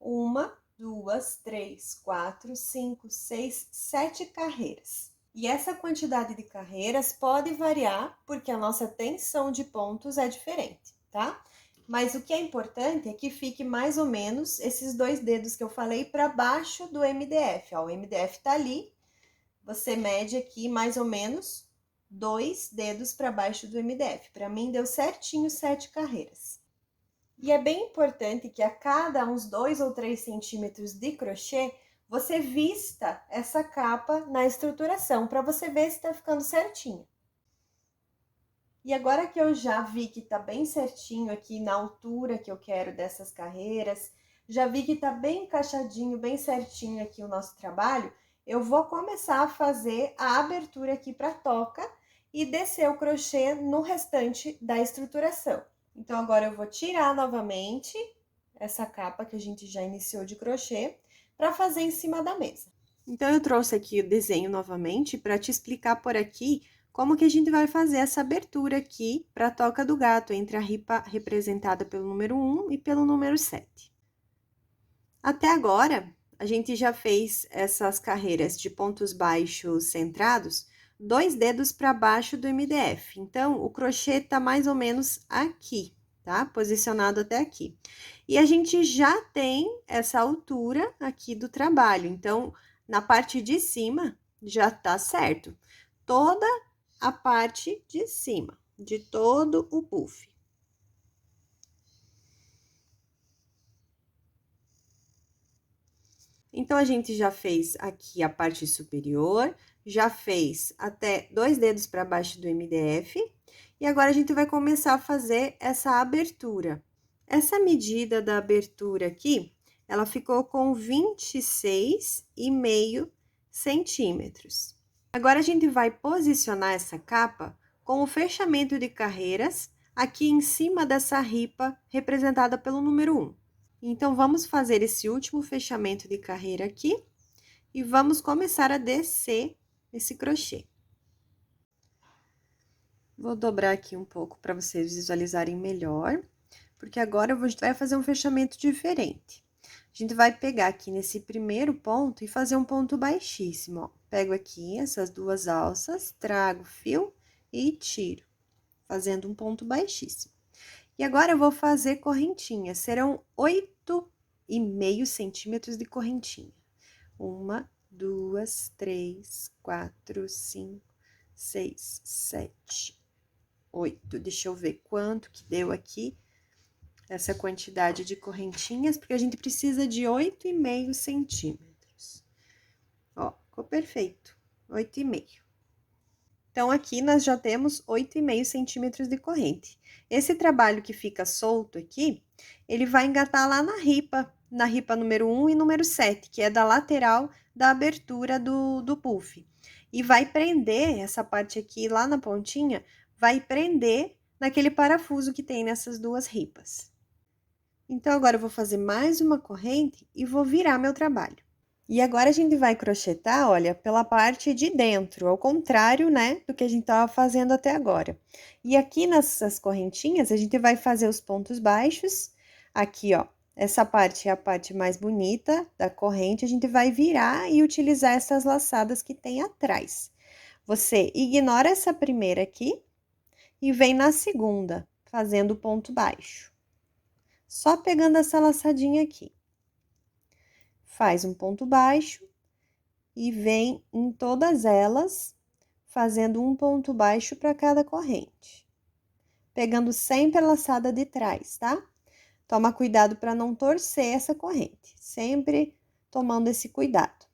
1, 2, 3, 4, 5, 6, 7 carreiras. E essa quantidade de carreiras pode variar, porque a nossa tensão de pontos é diferente, tá? Mas o que é importante é que fique mais ou menos esses 2 dedos que eu falei para baixo do MDF. Ó, o MDF tá ali, você mede aqui mais ou menos 2 dedos para baixo do MDF. Para mim deu certinho 7 carreiras. E é bem importante que a cada uns 2 ou 3 centímetros de crochê, você vista essa capa na estruturação, para você ver se tá ficando certinho. E agora que eu já vi que tá bem certinho aqui na altura que eu quero dessas carreiras, já vi que tá bem encaixadinho, bem certinho aqui o nosso trabalho, eu vou começar a fazer a abertura aqui para a toca e descer o crochê no restante da estruturação. Então, agora eu vou tirar novamente essa capa que a gente já iniciou de crochê para fazer em cima da mesa. Então, eu trouxe aqui o desenho novamente para te explicar por aqui como que a gente vai fazer essa abertura aqui para a toca do gato, entre a ripa representada pelo número 1 e pelo número 7. Até agora, a gente já fez essas carreiras de pontos baixos centrados, 2 dedos para baixo do MDF. Então, o crochê tá mais ou menos aqui, tá? Posicionado até aqui. E a gente já tem essa altura aqui do trabalho. Então, na parte de cima, já tá certo. Toda a parte de cima, de todo o puff. Então, a gente já fez aqui a parte superior, já fez até 2 dedos para baixo do MDF, e agora a gente vai começar a fazer essa abertura. Essa medida da abertura aqui, ela ficou com 26,5 centímetros. Agora, a gente vai posicionar essa capa com o fechamento de carreiras aqui em cima dessa ripa representada pelo número 1. Então, vamos fazer esse último fechamento de carreira aqui e vamos começar a descer esse crochê. Vou dobrar aqui um pouco para vocês visualizarem melhor, porque agora a gente vai fazer um fechamento diferente. A gente vai pegar aqui nesse primeiro ponto e fazer um ponto baixíssimo, ó. Pego aqui essas 2 alças, trago o fio e tiro, fazendo um ponto baixíssimo. E agora, eu vou fazer correntinha, serão 8,5 centímetros de correntinha. 1, 2, 3, 4, 5, 6, 7, 8. Deixa eu ver quanto que deu aqui essa quantidade de correntinhas, porque a gente precisa de 8,5 centímetros. Ó, ficou perfeito, 8,5. Então, aqui nós já temos 8,5 centímetros de corrente. Esse trabalho que fica solto aqui, ele vai engatar lá na ripa número 1 e número 7, que é da lateral da abertura do puff. E vai prender essa parte aqui, lá na pontinha, vai prender naquele parafuso que tem nessas 2 ripas. Então, agora eu vou fazer mais uma corrente e vou virar meu trabalho. E agora, a gente vai crochetar, olha, pela parte de dentro, ao contrário, né, do que a gente tava fazendo até agora. E aqui nessas correntinhas, a gente vai fazer os pontos baixos. Aqui, ó, essa parte é a parte mais bonita da corrente, a gente vai virar e utilizar essas laçadas que tem atrás. Você ignora essa primeira aqui e vem na segunda, fazendo ponto baixo. Só pegando essa laçadinha aqui. Faz um ponto baixo e vem em todas elas, fazendo um ponto baixo para cada corrente. Pegando sempre a laçada de trás, tá? Toma cuidado para não torcer essa corrente, sempre tomando esse cuidado.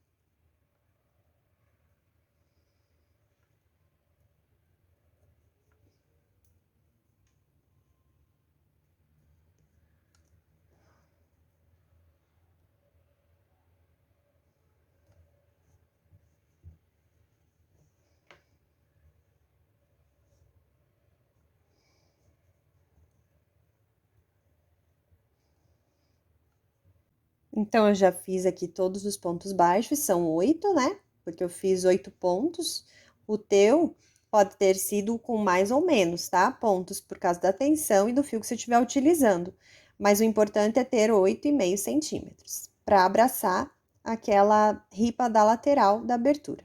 Então, eu já fiz aqui todos os pontos baixos, são 8, né? Porque eu fiz 8 pontos. O teu pode ter sido com mais ou menos, tá? Pontos por causa da tensão e do fio que você estiver utilizando. Mas o importante é ter 8,5 centímetros para abraçar aquela ripa da lateral da abertura.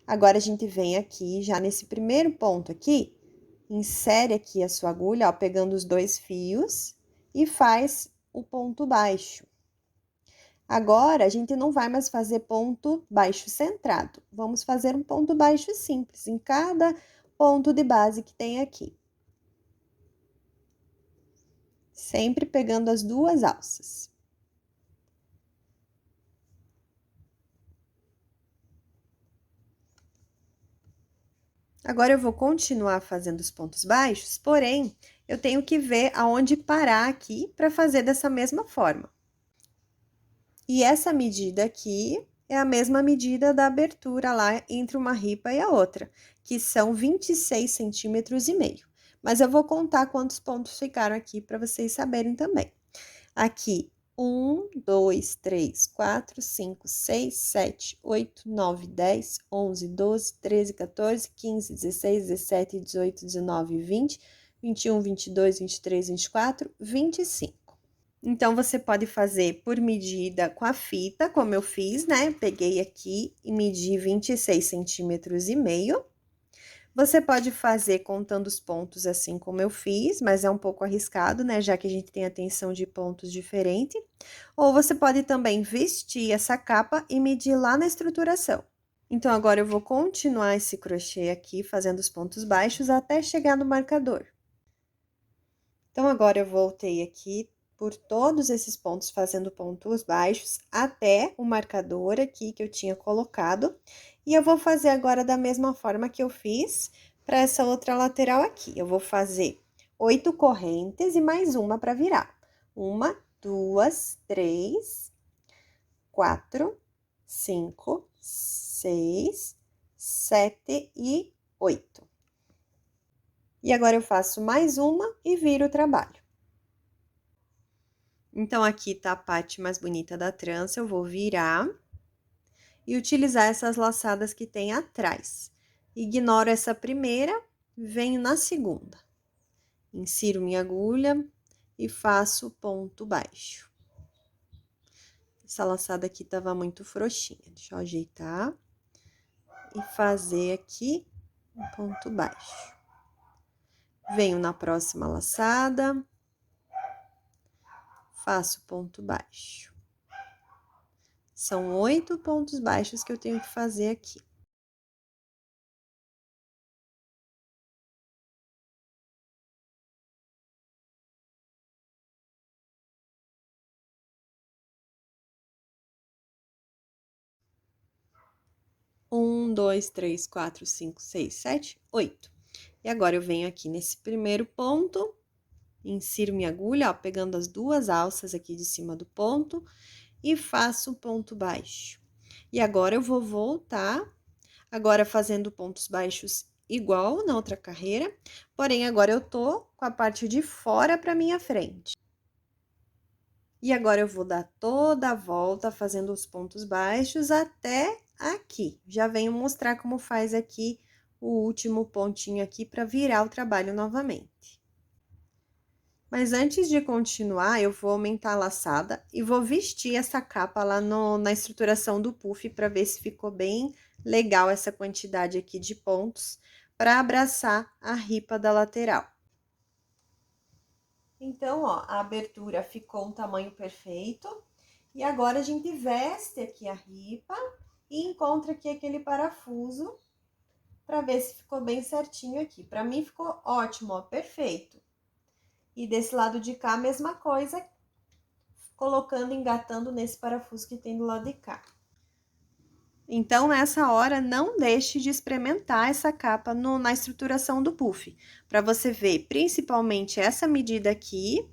Agora, a gente vem aqui, já nesse primeiro ponto aqui, insere aqui a sua agulha, ó, pegando os dois fios e faz o ponto baixo. Agora, a gente não vai mais fazer ponto baixo centrado. Vamos fazer um ponto baixo simples em cada ponto de base que tem aqui. Sempre pegando as duas alças. Agora, eu vou continuar fazendo os pontos baixos, porém, eu tenho que ver aonde parar aqui para fazer dessa mesma forma. E essa medida aqui é a mesma medida da abertura lá entre uma ripa e a outra, que são 26 centímetros e meio. Mas eu vou contar quantos pontos ficaram aqui para vocês saberem também. Aqui, 1, 2, 3, 4, 5, 6, 7, 8, 9, 10, 11, 12, 13, 14, 15, 16, 17, 18, 19, 20, 21, 22, 23, 24, 25. Então, você pode fazer por medida com a fita, como eu fiz, né? Peguei aqui e medi 26 centímetros e meio. Você pode fazer contando os pontos assim como eu fiz, mas é um pouco arriscado, né? Já que a gente tem a tensão de pontos diferente. Ou você pode também vestir essa capa e medir lá na estruturação. Então, agora eu vou continuar esse crochê aqui, fazendo os pontos baixos até chegar no marcador. Então, agora eu voltei aqui por todos esses pontos, fazendo pontos baixos até o marcador aqui que eu tinha colocado. E eu vou fazer agora da mesma forma que eu fiz para essa outra lateral aqui. Eu vou fazer 8 correntes e mais uma para virar. 1, 2, 3, 4, 5, 6, 7 e 8. E agora eu faço mais uma e viro o trabalho. Então, aqui tá a parte mais bonita da trança, eu vou virar e utilizar essas laçadas que tem atrás. Ignoro essa primeira, venho na segunda. Insiro minha agulha e faço ponto baixo. Essa laçada aqui tava muito frouxinha, deixa eu ajeitar e fazer aqui um ponto baixo. Venho na próxima laçada, faço ponto baixo. São 8 pontos baixos que eu tenho que fazer aqui. Um, dois, três, quatro, cinco, seis, sete, 8. E agora, eu venho aqui nesse primeiro ponto, insiro minha agulha, ó, pegando as duas alças aqui de cima do ponto e faço um ponto baixo. E agora, eu vou voltar, agora fazendo pontos baixos igual na outra carreira, porém, agora eu tô com a parte de fora pra minha frente. E agora, eu vou dar toda a volta fazendo os pontos baixos até aqui. Já venho mostrar como faz aqui o último pontinho aqui para virar o trabalho novamente. Mas antes de continuar, eu vou aumentar a laçada e vou vestir essa capa lá na estruturação do puff para ver se ficou bem legal essa quantidade aqui de pontos para abraçar a ripa da lateral. Então, ó, a abertura ficou um tamanho perfeito. E agora, a gente veste aqui a ripa e encontra aqui aquele parafuso para ver se ficou bem certinho aqui. Para mim ficou ótimo, ó, perfeito. E desse lado de cá, a mesma coisa, colocando, engatando nesse parafuso que tem do lado de cá. Então, nessa hora, não deixe de experimentar essa capa na estruturação do puff, para você ver principalmente essa medida aqui,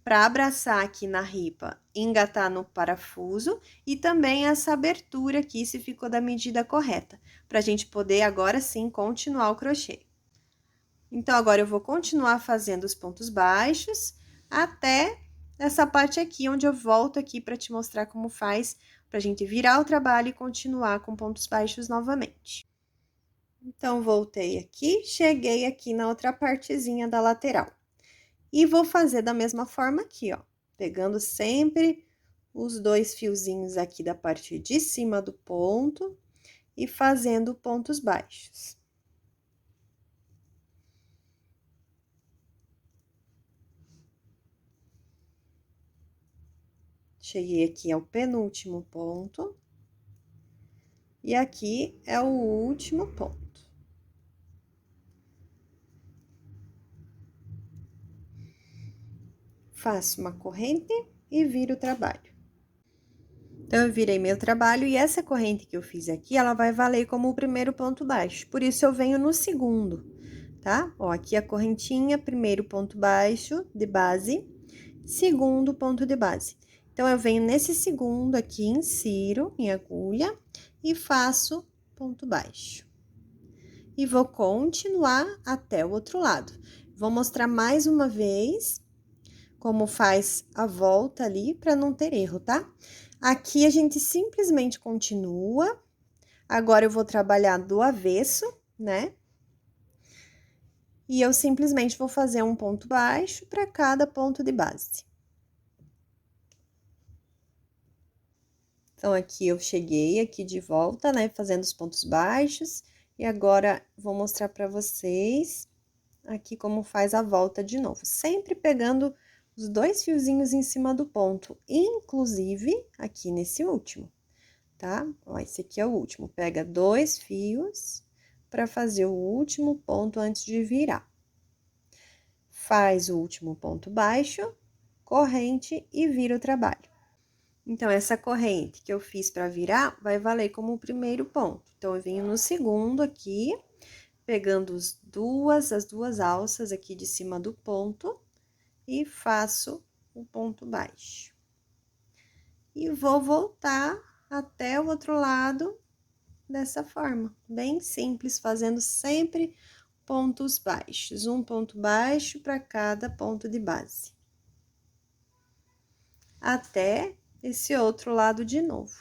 para abraçar aqui na ripa, engatar no parafuso, e também essa abertura aqui, se ficou da medida correta, para a gente poder agora sim continuar o crochê. Então, agora eu vou continuar fazendo os pontos baixos até essa parte aqui, onde eu volto aqui para te mostrar como faz, pra gente virar o trabalho e continuar com pontos baixos novamente. Então, voltei aqui, cheguei aqui na outra partezinha da lateral. E vou fazer da mesma forma aqui, ó, pegando sempre os 2 fiozinhos aqui da parte de cima do ponto e fazendo pontos baixos. Cheguei aqui ao penúltimo ponto. E aqui é o último ponto. Faço uma corrente e viro o trabalho. Então, eu virei meu trabalho e essa corrente que eu fiz aqui, ela vai valer como o primeiro ponto baixo. Por isso, eu venho no segundo, tá? Ó, aqui a correntinha, primeiro ponto baixo de base, segundo ponto de base. Então, eu venho nesse segundo aqui, insiro em agulha e faço ponto baixo. E vou continuar até o outro lado. Vou mostrar mais uma vez como faz a volta ali, para não ter erro, tá? Aqui, a gente simplesmente continua. Agora, eu vou trabalhar do avesso, né? E eu simplesmente vou fazer um ponto baixo para cada ponto de base. Então, aqui eu cheguei aqui de volta, né? Fazendo os pontos baixos. E agora, vou mostrar para vocês aqui como faz a volta de novo. Sempre pegando os 2 fiozinhos em cima do ponto, inclusive aqui nesse último, tá? Ó, esse aqui é o último. Pega 2 fios para fazer o último ponto antes de virar. Faz o último ponto baixo, corrente e vira o trabalho. Então, essa corrente que eu fiz para virar vai valer como o primeiro ponto. Então, eu venho no segundo aqui, pegando as duas alças aqui de cima do ponto e faço o ponto baixo. E vou voltar até o outro lado dessa forma, bem simples, fazendo sempre pontos baixos, um ponto baixo para cada ponto de base. Até esse outro lado de novo.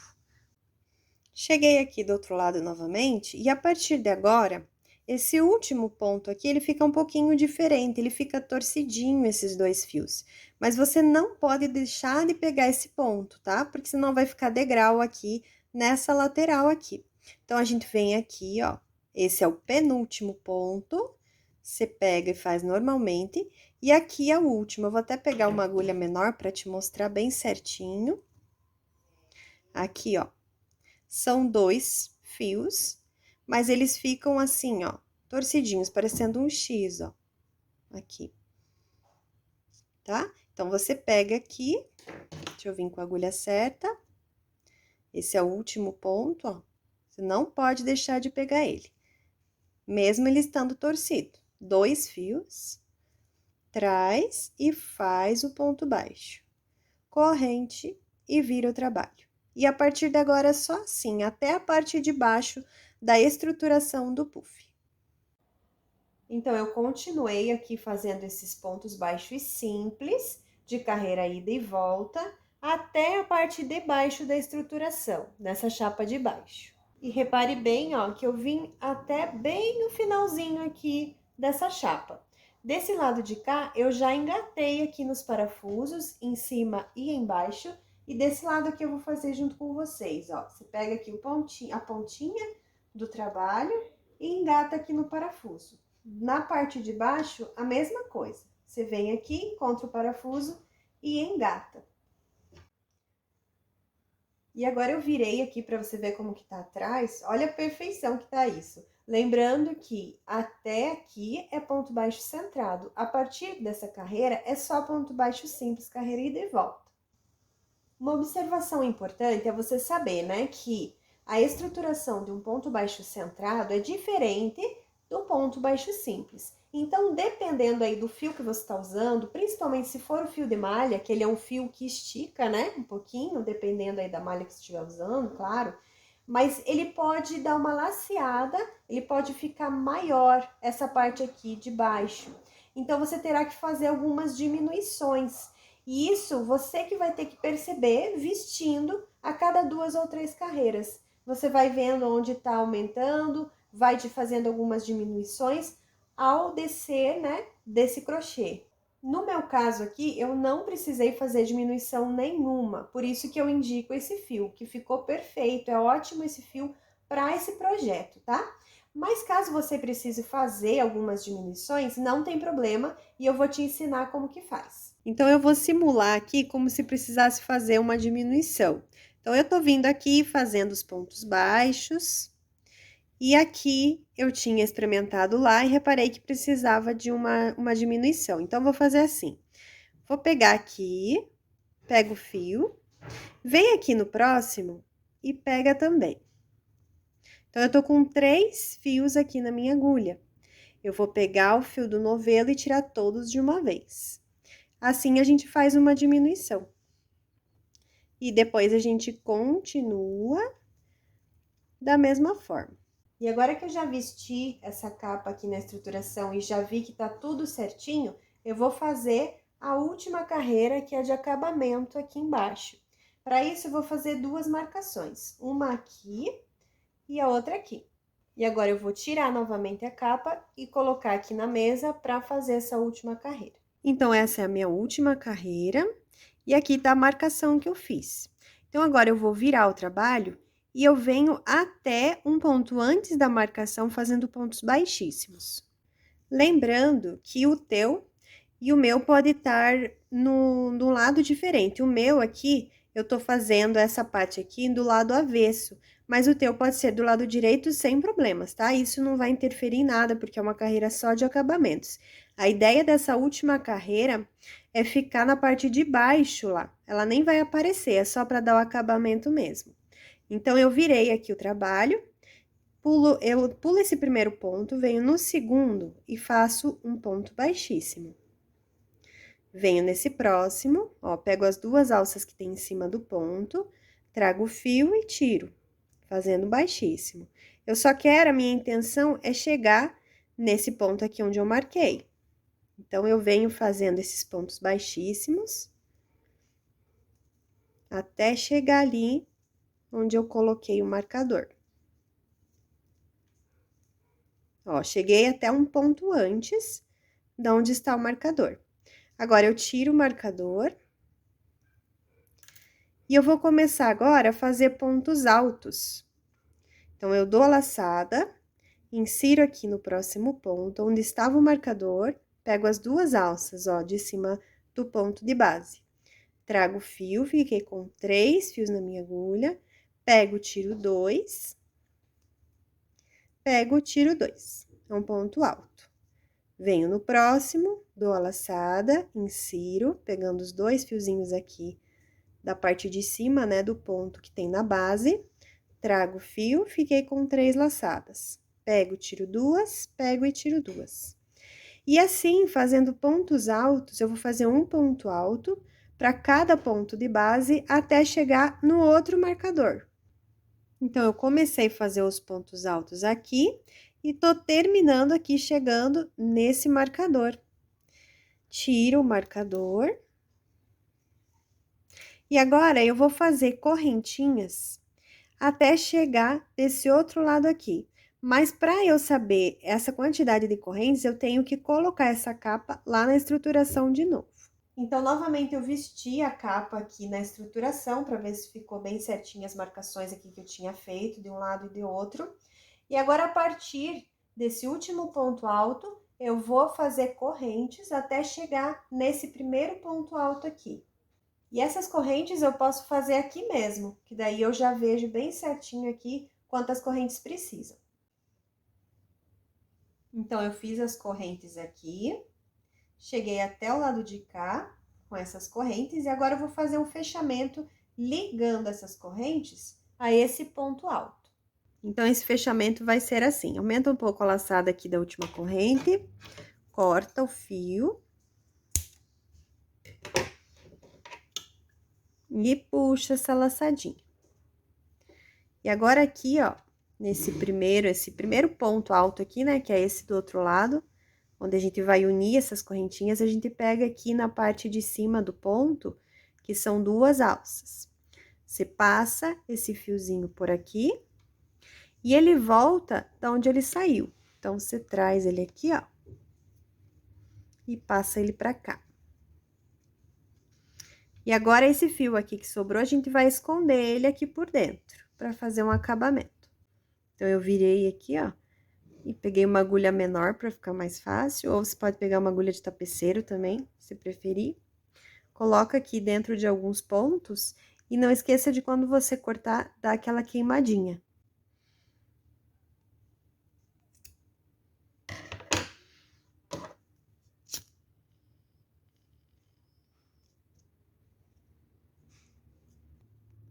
Cheguei aqui do outro lado novamente, e a partir de agora, esse último ponto aqui, ele fica um pouquinho diferente, ele fica torcidinho esses 2 fios. Mas você não pode deixar de pegar esse ponto, tá? Porque senão vai ficar degrau aqui nessa lateral aqui. Então, a gente vem aqui, ó, esse é o penúltimo ponto, você pega e faz normalmente, e aqui é o último. Eu vou até pegar uma agulha menor para te mostrar bem certinho. Aqui, ó, são 2 fios, mas eles ficam assim, ó, torcidinhos, parecendo um X, ó, aqui, tá? Então, você pega aqui, deixa eu vir com a agulha certa, esse é o último ponto, ó, você não pode deixar de pegar ele, mesmo ele estando torcido. 2 fios, traz e faz o ponto baixo, corrente e vira o trabalho. E a partir de agora é só assim, até a parte de baixo da estruturação do puff. Então, eu continuei aqui fazendo esses pontos baixos simples, de carreira ida e volta, até a parte de baixo da estruturação, nessa chapa de baixo. E repare bem, ó, que eu vim até bem no finalzinho aqui dessa chapa. Desse lado de cá, eu já engatei aqui nos parafusos, em cima e embaixo, e desse lado aqui eu vou fazer junto com vocês, ó. Você pega aqui a pontinha do trabalho e engata aqui no parafuso. Na parte de baixo, a mesma coisa. Você vem aqui, encontra o parafuso e engata. E agora eu virei aqui para você ver como que tá atrás. Olha a perfeição que tá isso. Lembrando que até aqui é ponto baixo centrado. A partir dessa carreira é só ponto baixo simples, carreira ida e volta. Uma observação importante é você saber, né, que a estruturação de um ponto baixo centrado é diferente do ponto baixo simples. Então, dependendo aí do fio que você está usando, principalmente se for o fio de malha, que ele é um fio que estica, né, um pouquinho, dependendo aí da malha que você estiver usando, claro, mas ele pode dar uma laceada, ele pode ficar maior essa parte aqui de baixo. Então, você terá que fazer algumas diminuições. E isso você que vai ter que perceber vestindo a cada 2 ou 3 carreiras. Você vai vendo onde está aumentando, vai te fazendo algumas diminuições ao descer, né, desse crochê. No meu caso aqui, eu não precisei fazer diminuição nenhuma, por isso que eu indico esse fio, que ficou perfeito, é ótimo esse fio para esse projeto, tá? Mas caso você precise fazer algumas diminuições, não tem problema e eu vou te ensinar como que faz. Então, eu vou simular aqui como se precisasse fazer uma diminuição. Então, eu tô vindo aqui fazendo os pontos baixos. E aqui eu tinha experimentado lá e reparei que precisava de uma diminuição. Então, vou fazer assim. Vou pegar aqui, pego o fio, vem aqui no próximo e pega também. Então, eu tô com 3 fios aqui na minha agulha. Eu vou pegar o fio do novelo e tirar todos de uma vez. Assim, a gente faz uma diminuição. E depois a gente continua da mesma forma. E agora que eu já vesti essa capa aqui na estruturação e já vi que tá tudo certinho, eu vou fazer a última carreira, que é de acabamento aqui embaixo. Para isso, eu vou fazer 2 marcações, uma aqui e a outra aqui. E agora eu vou tirar novamente a capa e colocar aqui na mesa para fazer essa última carreira. Então, essa é a minha última carreira e aqui tá a marcação que eu fiz. Então, agora eu vou virar o trabalho e eu venho até um ponto antes da marcação fazendo pontos baixíssimos. Lembrando que o teu e o meu pode estar no lado diferente. O meu aqui, eu tô fazendo essa parte aqui do lado avesso, mas o teu pode ser do lado direito sem problemas, tá? Isso não vai interferir em nada, porque é uma carreira só de acabamentos. A ideia dessa última carreira é ficar na parte de baixo lá. Ela nem vai aparecer, é só para dar o acabamento mesmo. Então, eu virei aqui o trabalho, eu pulo esse primeiro ponto, venho no segundo e faço um ponto baixíssimo. Venho nesse próximo, ó, pego as 2 alças que tem em cima do ponto, trago o fio e tiro, fazendo baixíssimo. Eu só quero, a minha intenção é chegar nesse ponto aqui onde eu marquei. Então, eu venho fazendo esses pontos baixíssimos, até chegar ali onde eu coloquei o marcador. Ó, cheguei até um ponto antes de onde está o marcador. Agora, eu tiro o marcador. E eu vou começar agora a fazer pontos altos. Então, eu dou a laçada, insiro aqui no próximo ponto, onde estava o marcador, pego as 2 alças, ó, de cima do ponto de base. Trago o fio, fiquei com 3 fios na minha agulha, pego, tiro 2, pego, tiro 2, é um ponto alto. Venho no próximo, dou a laçada, insiro, pegando os 2 fiozinhos aqui da parte de cima, né, do ponto que tem na base, trago o fio, fiquei com 3 laçadas. Pego, tiro 2, pego e tiro 2. E assim, fazendo pontos altos, eu vou fazer um ponto alto para cada ponto de base até chegar no outro marcador. Então, eu comecei a fazer os pontos altos aqui e tô terminando aqui, chegando nesse marcador. Tiro o marcador. E agora, eu vou fazer correntinhas até chegar desse outro lado aqui. Mas para eu saber essa quantidade de correntes, eu tenho que colocar essa capa lá na estruturação de novo. Então, novamente, eu vesti a capa aqui na estruturação para ver se ficou bem certinho as marcações aqui que eu tinha feito de um lado e de outro. E agora, a partir desse último ponto alto, eu vou fazer correntes até chegar nesse primeiro ponto alto aqui. E essas correntes eu posso fazer aqui mesmo, que daí eu já vejo bem certinho aqui quantas correntes precisam. Então, eu fiz as correntes aqui, cheguei até o lado de cá com essas correntes e agora eu vou fazer um fechamento ligando essas correntes a esse ponto alto. Então, esse fechamento vai ser assim, aumenta um pouco a laçada aqui da última corrente, corta o fio e puxa essa laçadinha. E agora aqui, ó, esse primeiro ponto alto aqui, né, que é esse do outro lado, onde a gente vai unir essas correntinhas, a gente pega aqui na parte de cima do ponto, que são 2 alças. Você passa esse fiozinho por aqui e ele volta da onde ele saiu. Então, você traz ele aqui, ó, e passa ele pra cá. E agora, esse fio aqui que sobrou, a gente vai esconder ele aqui por dentro, pra fazer um acabamento. Então, eu virei aqui, ó, e peguei uma agulha menor pra ficar mais fácil, ou você pode pegar uma agulha de tapeceiro também, se preferir. Coloca aqui dentro de alguns pontos e não esqueça de quando você cortar, dar aquela queimadinha.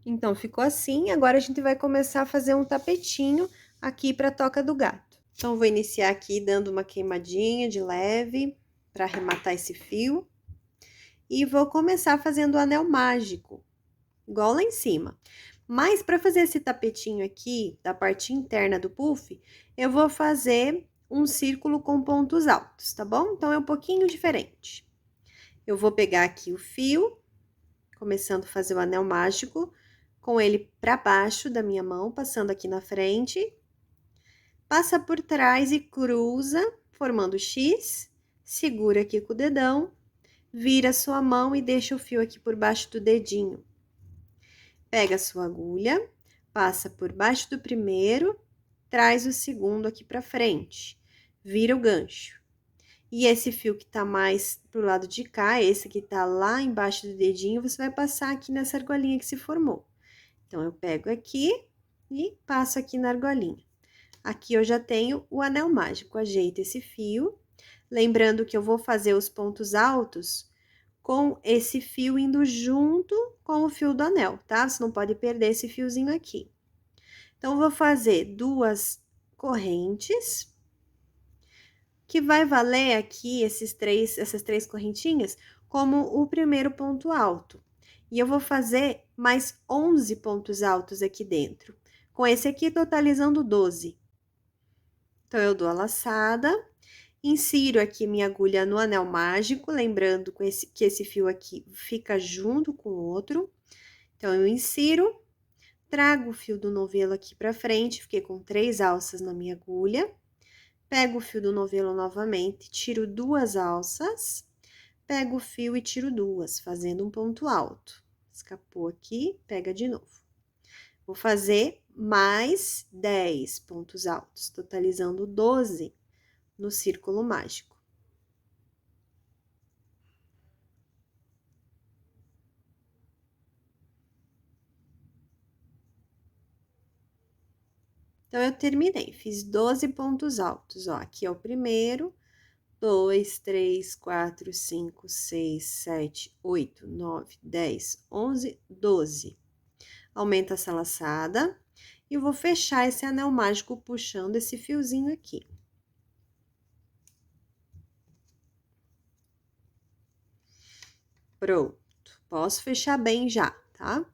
Então, ficou assim, agora a gente vai começar a fazer um tapetinho aqui pra toca do gato. Então, vou iniciar aqui dando uma queimadinha de leve pra arrematar esse fio. E vou começar fazendo o anel mágico, igual lá em cima. Mas, pra fazer esse tapetinho aqui, da parte interna do puff, eu vou fazer um círculo com pontos altos, tá bom? Então, é um pouquinho diferente. Eu vou pegar aqui o fio, começando a fazer o anel mágico, com ele pra baixo da minha mão, passando aqui na frente. Passa por trás e cruza, formando X, segura aqui com o dedão, vira a sua mão e deixa o fio aqui por baixo do dedinho. Pega a sua agulha, passa por baixo do primeiro, traz o segundo aqui pra frente, vira o gancho. E esse fio que tá mais pro lado de cá, esse que tá lá embaixo do dedinho, você vai passar aqui nessa argolinha que se formou. Então, eu pego aqui e passo aqui na argolinha. Aqui eu já tenho o anel mágico, ajeito esse fio, lembrando que eu vou fazer os pontos altos com esse fio indo junto com o fio do anel, tá? Você não pode perder esse fiozinho aqui. Então, eu vou fazer 2 correntes, que vai valer aqui essas três correntinhas como o primeiro ponto alto. E eu vou fazer mais 11 pontos altos aqui dentro, com esse aqui totalizando 12. Então, eu dou a laçada, insiro aqui minha agulha no anel mágico, lembrando que esse fio aqui fica junto com o outro. Então, eu insiro, trago o fio do novelo aqui pra frente, fiquei com 3 alças na minha agulha. Pego o fio do novelo novamente, tiro 2 alças, pego o fio e tiro 2, fazendo um ponto alto. Escapou aqui, pega de novo. Vou fazer mais 10 pontos altos, totalizando 12 no círculo mágico. Então, eu terminei, fiz 12 pontos altos, ó, aqui é o primeiro, 2, 3, 4, 5, 6, 7, 8, 9, 10, 11, 12. Aumenta essa laçada e vou fechar esse anel mágico puxando esse fiozinho aqui. Pronto, posso fechar bem já, tá?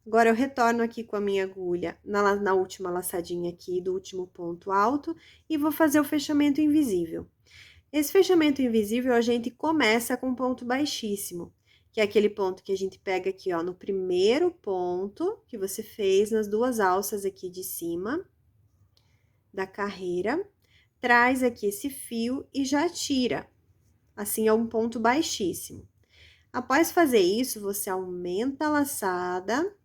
Agora, eu retorno aqui com a minha agulha na última laçadinha aqui do último ponto alto e vou fazer o fechamento invisível. Esse fechamento invisível, a gente começa com um ponto baixíssimo, que é aquele ponto que a gente pega aqui, ó, no primeiro ponto que você fez nas 2 alças aqui de cima da carreira, traz aqui esse fio e já tira. Assim, é um ponto baixíssimo. Após fazer isso, você aumenta a laçada.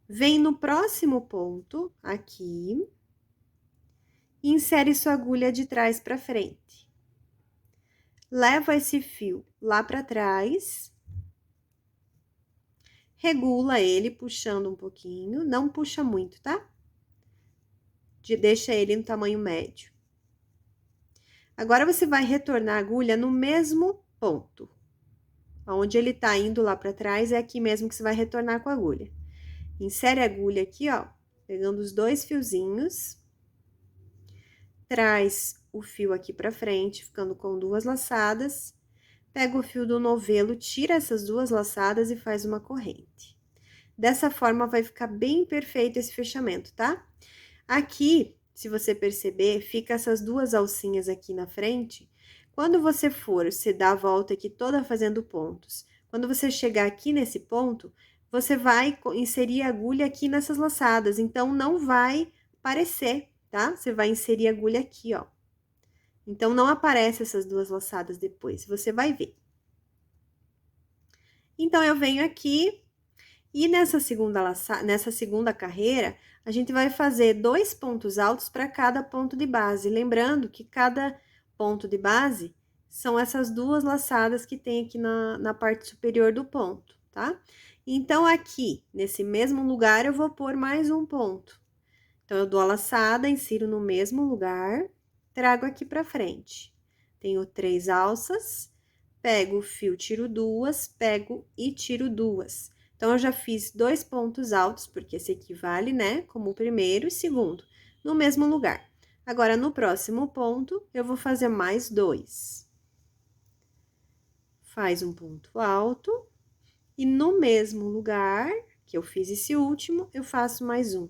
Vem no próximo ponto, aqui, e insere sua agulha de trás para frente. levo esse fio lá pra trás, regula ele puxando um pouquinho, não puxa muito, tá? Deixa ele no tamanho médio. Agora, você vai retornar a agulha no mesmo ponto. Onde ele tá indo lá pra trás, é aqui mesmo que você vai retornar com a agulha. Insere a agulha aqui, ó, pegando os dois fiozinhos. Traz o fio aqui pra frente, ficando com duas laçadas. Pega o fio do novelo, tira essas duas laçadas e faz uma corrente. Dessa forma, vai ficar bem perfeito esse fechamento, tá? Aqui, se você perceber, fica essas duas alcinhas aqui na frente. Quando você for, você dá a volta aqui toda fazendo pontos. Quando você chegar aqui nesse ponto, você vai inserir a agulha aqui nessas laçadas, então não vai aparecer, tá? Você vai inserir a agulha aqui, ó. Então, não aparece essas duas laçadas depois, você vai ver. Então, eu venho aqui e nessa segunda carreira, a gente vai fazer 2 pontos altos para cada ponto de base. Lembrando que cada ponto de base são essas duas laçadas que tem aqui na parte superior do ponto, tá? Então, aqui, nesse mesmo lugar, eu vou pôr mais um ponto. Então, eu dou a laçada, insiro no mesmo lugar, trago aqui pra frente. Tenho 3 alças, pego o fio, tiro duas, pego e tiro duas. Então, eu já fiz 2 pontos altos, porque esse equivale, né, como o primeiro e segundo, no mesmo lugar. Agora, no próximo ponto, eu vou fazer mais 2. Faz um ponto alto, e no mesmo lugar que eu fiz esse último, eu faço mais um.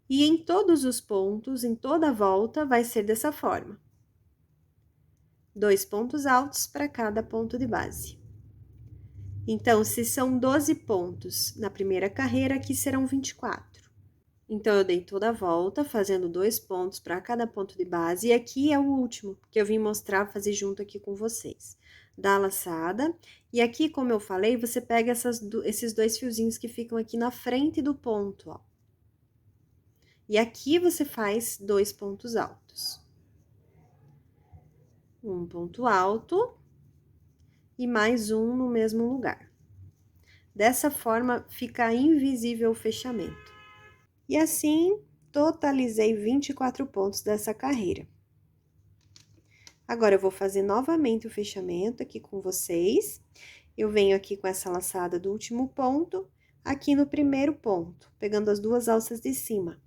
E em todos os pontos, em toda a volta, vai ser dessa forma. 2 pontos altos para cada ponto de base. Então, se são 12 pontos na primeira carreira, aqui serão 24. Então, eu dei toda a volta, fazendo 2 pontos para cada ponto de base. E aqui é o último, que eu vim mostrar, fazer junto aqui com vocês. Dá a laçada. E aqui, como eu falei, você pega esses 2 fiozinhos que ficam aqui na frente do ponto, ó. E aqui você faz 2 pontos altos. Um ponto alto e mais um no mesmo lugar. Dessa forma, fica invisível o fechamento. E assim, totalizei 24 pontos dessa carreira. Agora, eu vou fazer novamente o fechamento aqui com vocês. Eu venho aqui com essa laçada do último ponto, aqui no primeiro ponto, pegando as duas alças de cima.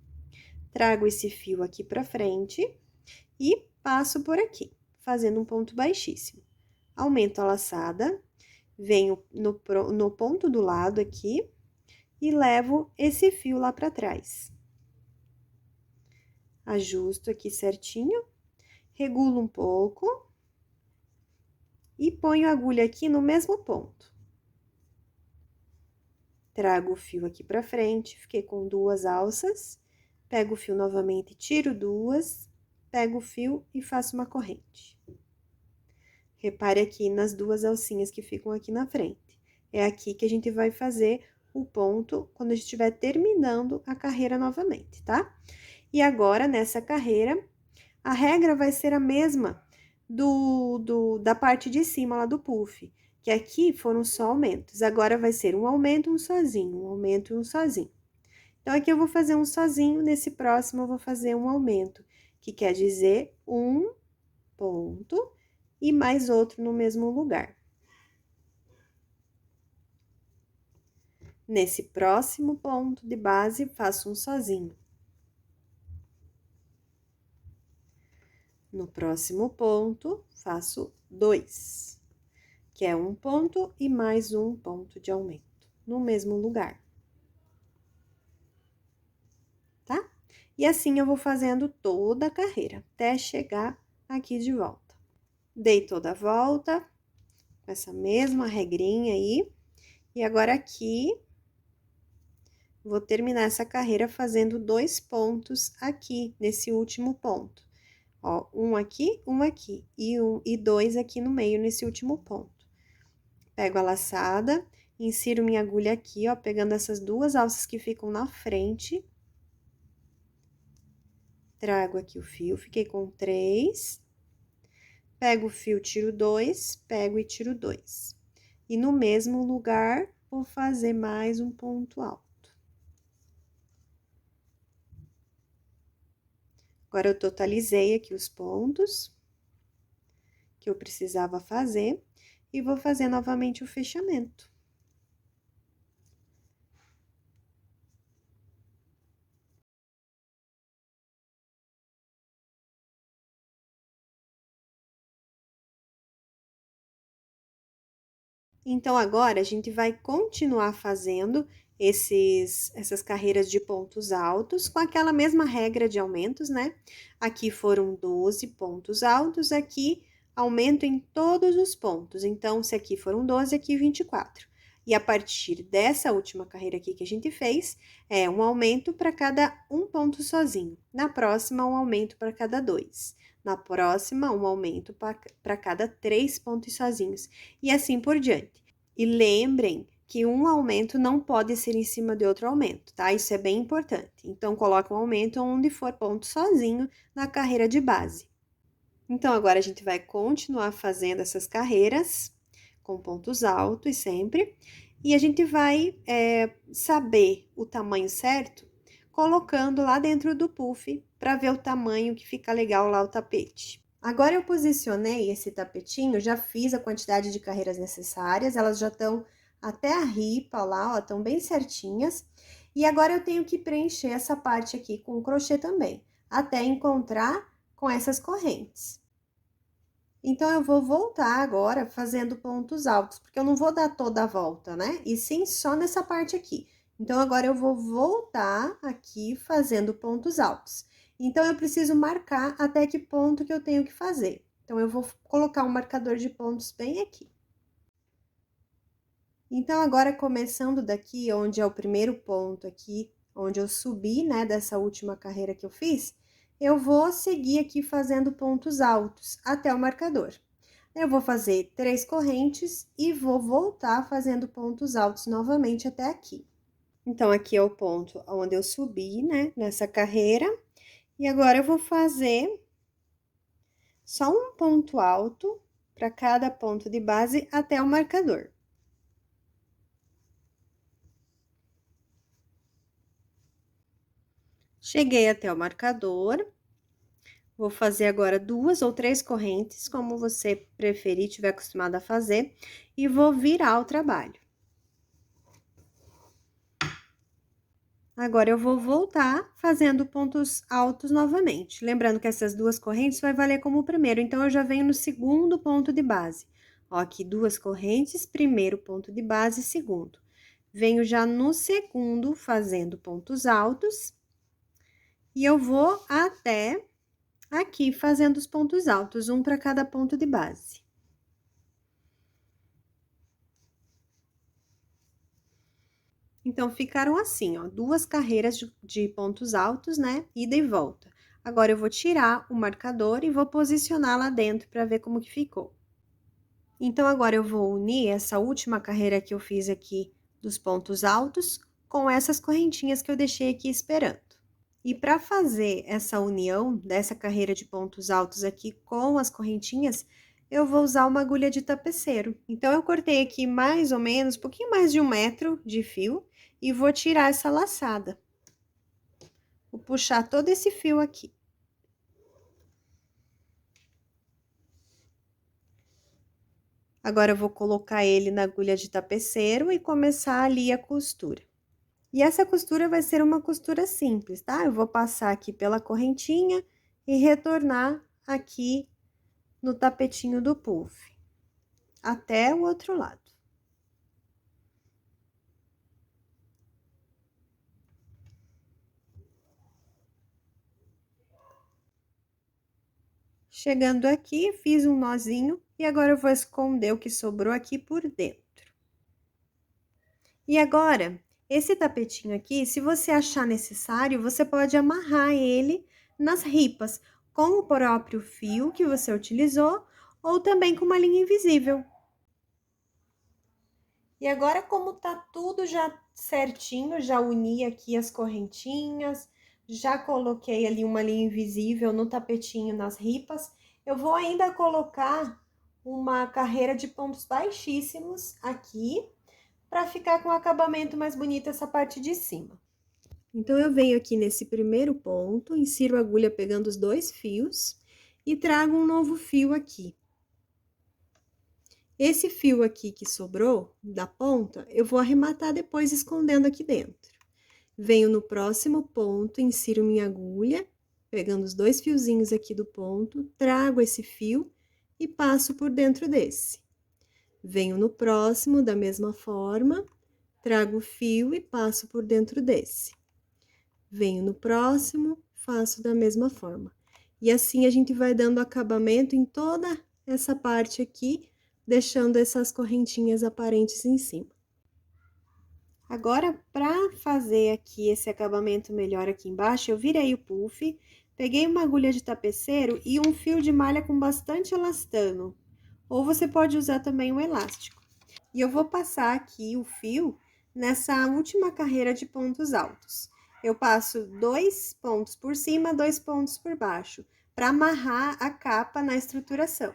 Trago esse fio aqui pra frente e passo por aqui, fazendo um ponto baixíssimo. Aumento a laçada, venho no ponto do lado aqui e levo esse fio lá pra trás. Ajusto aqui certinho, regulo um pouco e ponho a agulha aqui no mesmo ponto. Trago o fio aqui pra frente, fiquei com duas alças, pego o fio novamente, tiro duas, pego o fio e faço uma corrente. Repare aqui nas duas alcinhas que ficam aqui na frente. É aqui que a gente vai fazer o ponto quando a gente estiver terminando a carreira novamente, tá? E agora, nessa carreira, a regra vai ser a mesma da parte de cima lá do puff, que aqui foram só aumentos. Agora, vai ser um aumento, um sozinho, um aumento e um sozinho. Então, aqui eu vou fazer um sozinho, nesse próximo eu vou fazer um aumento, que quer dizer um ponto e mais outro no mesmo lugar. Nesse próximo ponto de base, faço um sozinho. No próximo ponto, faço 2, que é um ponto e mais um ponto de aumento, no mesmo lugar. Tá? E assim eu vou fazendo toda a carreira, até chegar aqui de volta. Dei toda a volta, com essa mesma regrinha aí, e agora aqui, vou terminar essa carreira fazendo 2 pontos aqui, nesse último ponto. Ó, um aqui e 2 aqui no meio, nesse último ponto. Pego a laçada, insiro minha agulha aqui, ó, pegando essas duas alças que ficam na frente. Trago aqui o fio, fiquei com 3. Pego o fio, tiro 2, pego e tiro 2. E no mesmo lugar, vou fazer mais um ponto alto. Agora, eu totalizei aqui os pontos que eu precisava fazer e vou fazer novamente o fechamento. Então, agora, a gente vai continuar fazendo essas carreiras de pontos altos com aquela mesma regra de aumentos, né? Aqui foram 12 pontos altos, aqui aumento em todos os pontos. Então, se aqui foram 12, aqui 24. E a partir dessa última carreira aqui que a gente fez, é um aumento para cada um ponto sozinho. Na próxima, um aumento para cada dois. Na próxima, um aumento para cada 3 pontos sozinhos. E assim por diante. E lembrem que um aumento não pode ser em cima de outro aumento, tá? Isso é bem importante. Então, coloque um aumento onde for ponto sozinho na carreira de base. Então, agora a gente vai continuar fazendo essas carreiras com pontos altos sempre. E a gente vai saber o tamanho certo colocando lá dentro do puff para ver o tamanho que fica legal lá o tapete. Agora eu posicionei esse tapetinho, já fiz a quantidade de carreiras necessárias, elas já estão até a ripa lá, ó, estão bem certinhas. E agora eu tenho que preencher essa parte aqui com crochê também, até encontrar com essas correntes. Então, eu vou voltar agora fazendo pontos altos, porque eu não vou dar toda a volta, né? E sim só nessa parte aqui. Então, agora eu vou voltar aqui fazendo pontos altos. Então, eu preciso marcar até que ponto que eu tenho que fazer. Então, eu vou colocar um marcador de pontos bem aqui. Então, agora começando daqui, onde é o primeiro ponto aqui, onde eu subi, né, dessa última carreira que eu fiz, eu vou seguir aqui fazendo pontos altos até o marcador. Eu vou fazer 3 correntes e vou voltar fazendo pontos altos novamente até aqui. Então, aqui é o ponto onde eu subi, né, nessa carreira. E agora, eu vou fazer só um ponto alto para cada ponto de base até o marcador. Cheguei até o marcador. Vou fazer agora 2 ou 3 correntes, como você preferir, tiver acostumado a fazer, e vou virar o trabalho. Agora, eu vou voltar fazendo pontos altos novamente. Lembrando que essas 2 correntes vai valer como o primeiro, então, eu já venho no segundo ponto de base. Ó, aqui 2 correntes, primeiro ponto de base, segundo. Venho já no segundo fazendo pontos altos, e eu vou até aqui fazendo os pontos altos, um para cada ponto de base. Então, ficaram assim, ó, 2 carreiras de pontos altos, né? Ida e volta. Agora, eu vou tirar o marcador e vou posicionar lá dentro para ver como que ficou. Então, agora eu vou unir essa última carreira que eu fiz aqui dos pontos altos com essas correntinhas que eu deixei aqui esperando. E para fazer essa união dessa carreira de pontos altos aqui com as correntinhas, eu vou usar uma agulha de tapeceiro. Então, eu cortei aqui mais ou menos, um pouquinho mais de 1 metro de fio e vou tirar essa laçada. Vou puxar todo esse fio aqui. Agora, eu vou colocar ele na agulha de tapeceiro e começar ali a costura. E essa costura vai ser uma costura simples, tá? Eu vou passar aqui pela correntinha e retornar aqui no tapetinho do puff, até o outro lado. Chegando aqui, fiz um nozinho e agora eu vou esconder o que sobrou aqui por dentro. E agora, esse tapetinho aqui, se você achar necessário, você pode amarrar ele nas ripas com o próprio fio que você utilizou ou também com uma linha invisível. E agora, como tá tudo já certinho, já uni aqui as correntinhas, já coloquei ali uma linha invisível no tapetinho nas ripas, Eu vou ainda colocar uma carreira de pontos baixíssimos aqui, para ficar com o acabamento mais bonito essa parte de cima. Então, eu venho aqui nesse primeiro ponto, insiro a agulha pegando os 2 fios e trago um novo fio aqui. Esse fio aqui que sobrou da ponta, eu vou arrematar depois escondendo aqui dentro. Venho no próximo ponto, insiro minha agulha, pegando os 2 fiozinhos aqui do ponto, trago esse fio e passo por dentro desse. Venho no próximo, da mesma forma, trago o fio e passo por dentro desse. Venho no próximo, faço da mesma forma. E assim a gente vai dando acabamento em toda essa parte aqui, deixando essas correntinhas aparentes em cima. Agora, para fazer aqui esse acabamento melhor aqui embaixo, eu virei o puff, peguei uma agulha de tapeceiro e um fio de malha com bastante elastano. Ou você pode usar também um elástico. E eu vou passar aqui o fio nessa última carreira de pontos altos. Eu passo 2 pontos por cima, 2 pontos por baixo, para amarrar a capa na estruturação.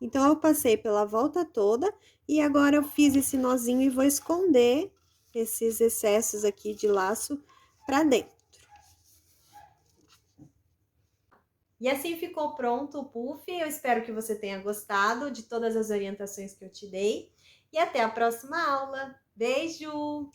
Então, eu passei pela volta toda e agora eu fiz esse nozinho e vou esconder esses excessos aqui de laço para dentro. E assim ficou pronto o puff. Eu espero que você tenha gostado de todas as orientações que eu te dei. E até a próxima aula. Beijo!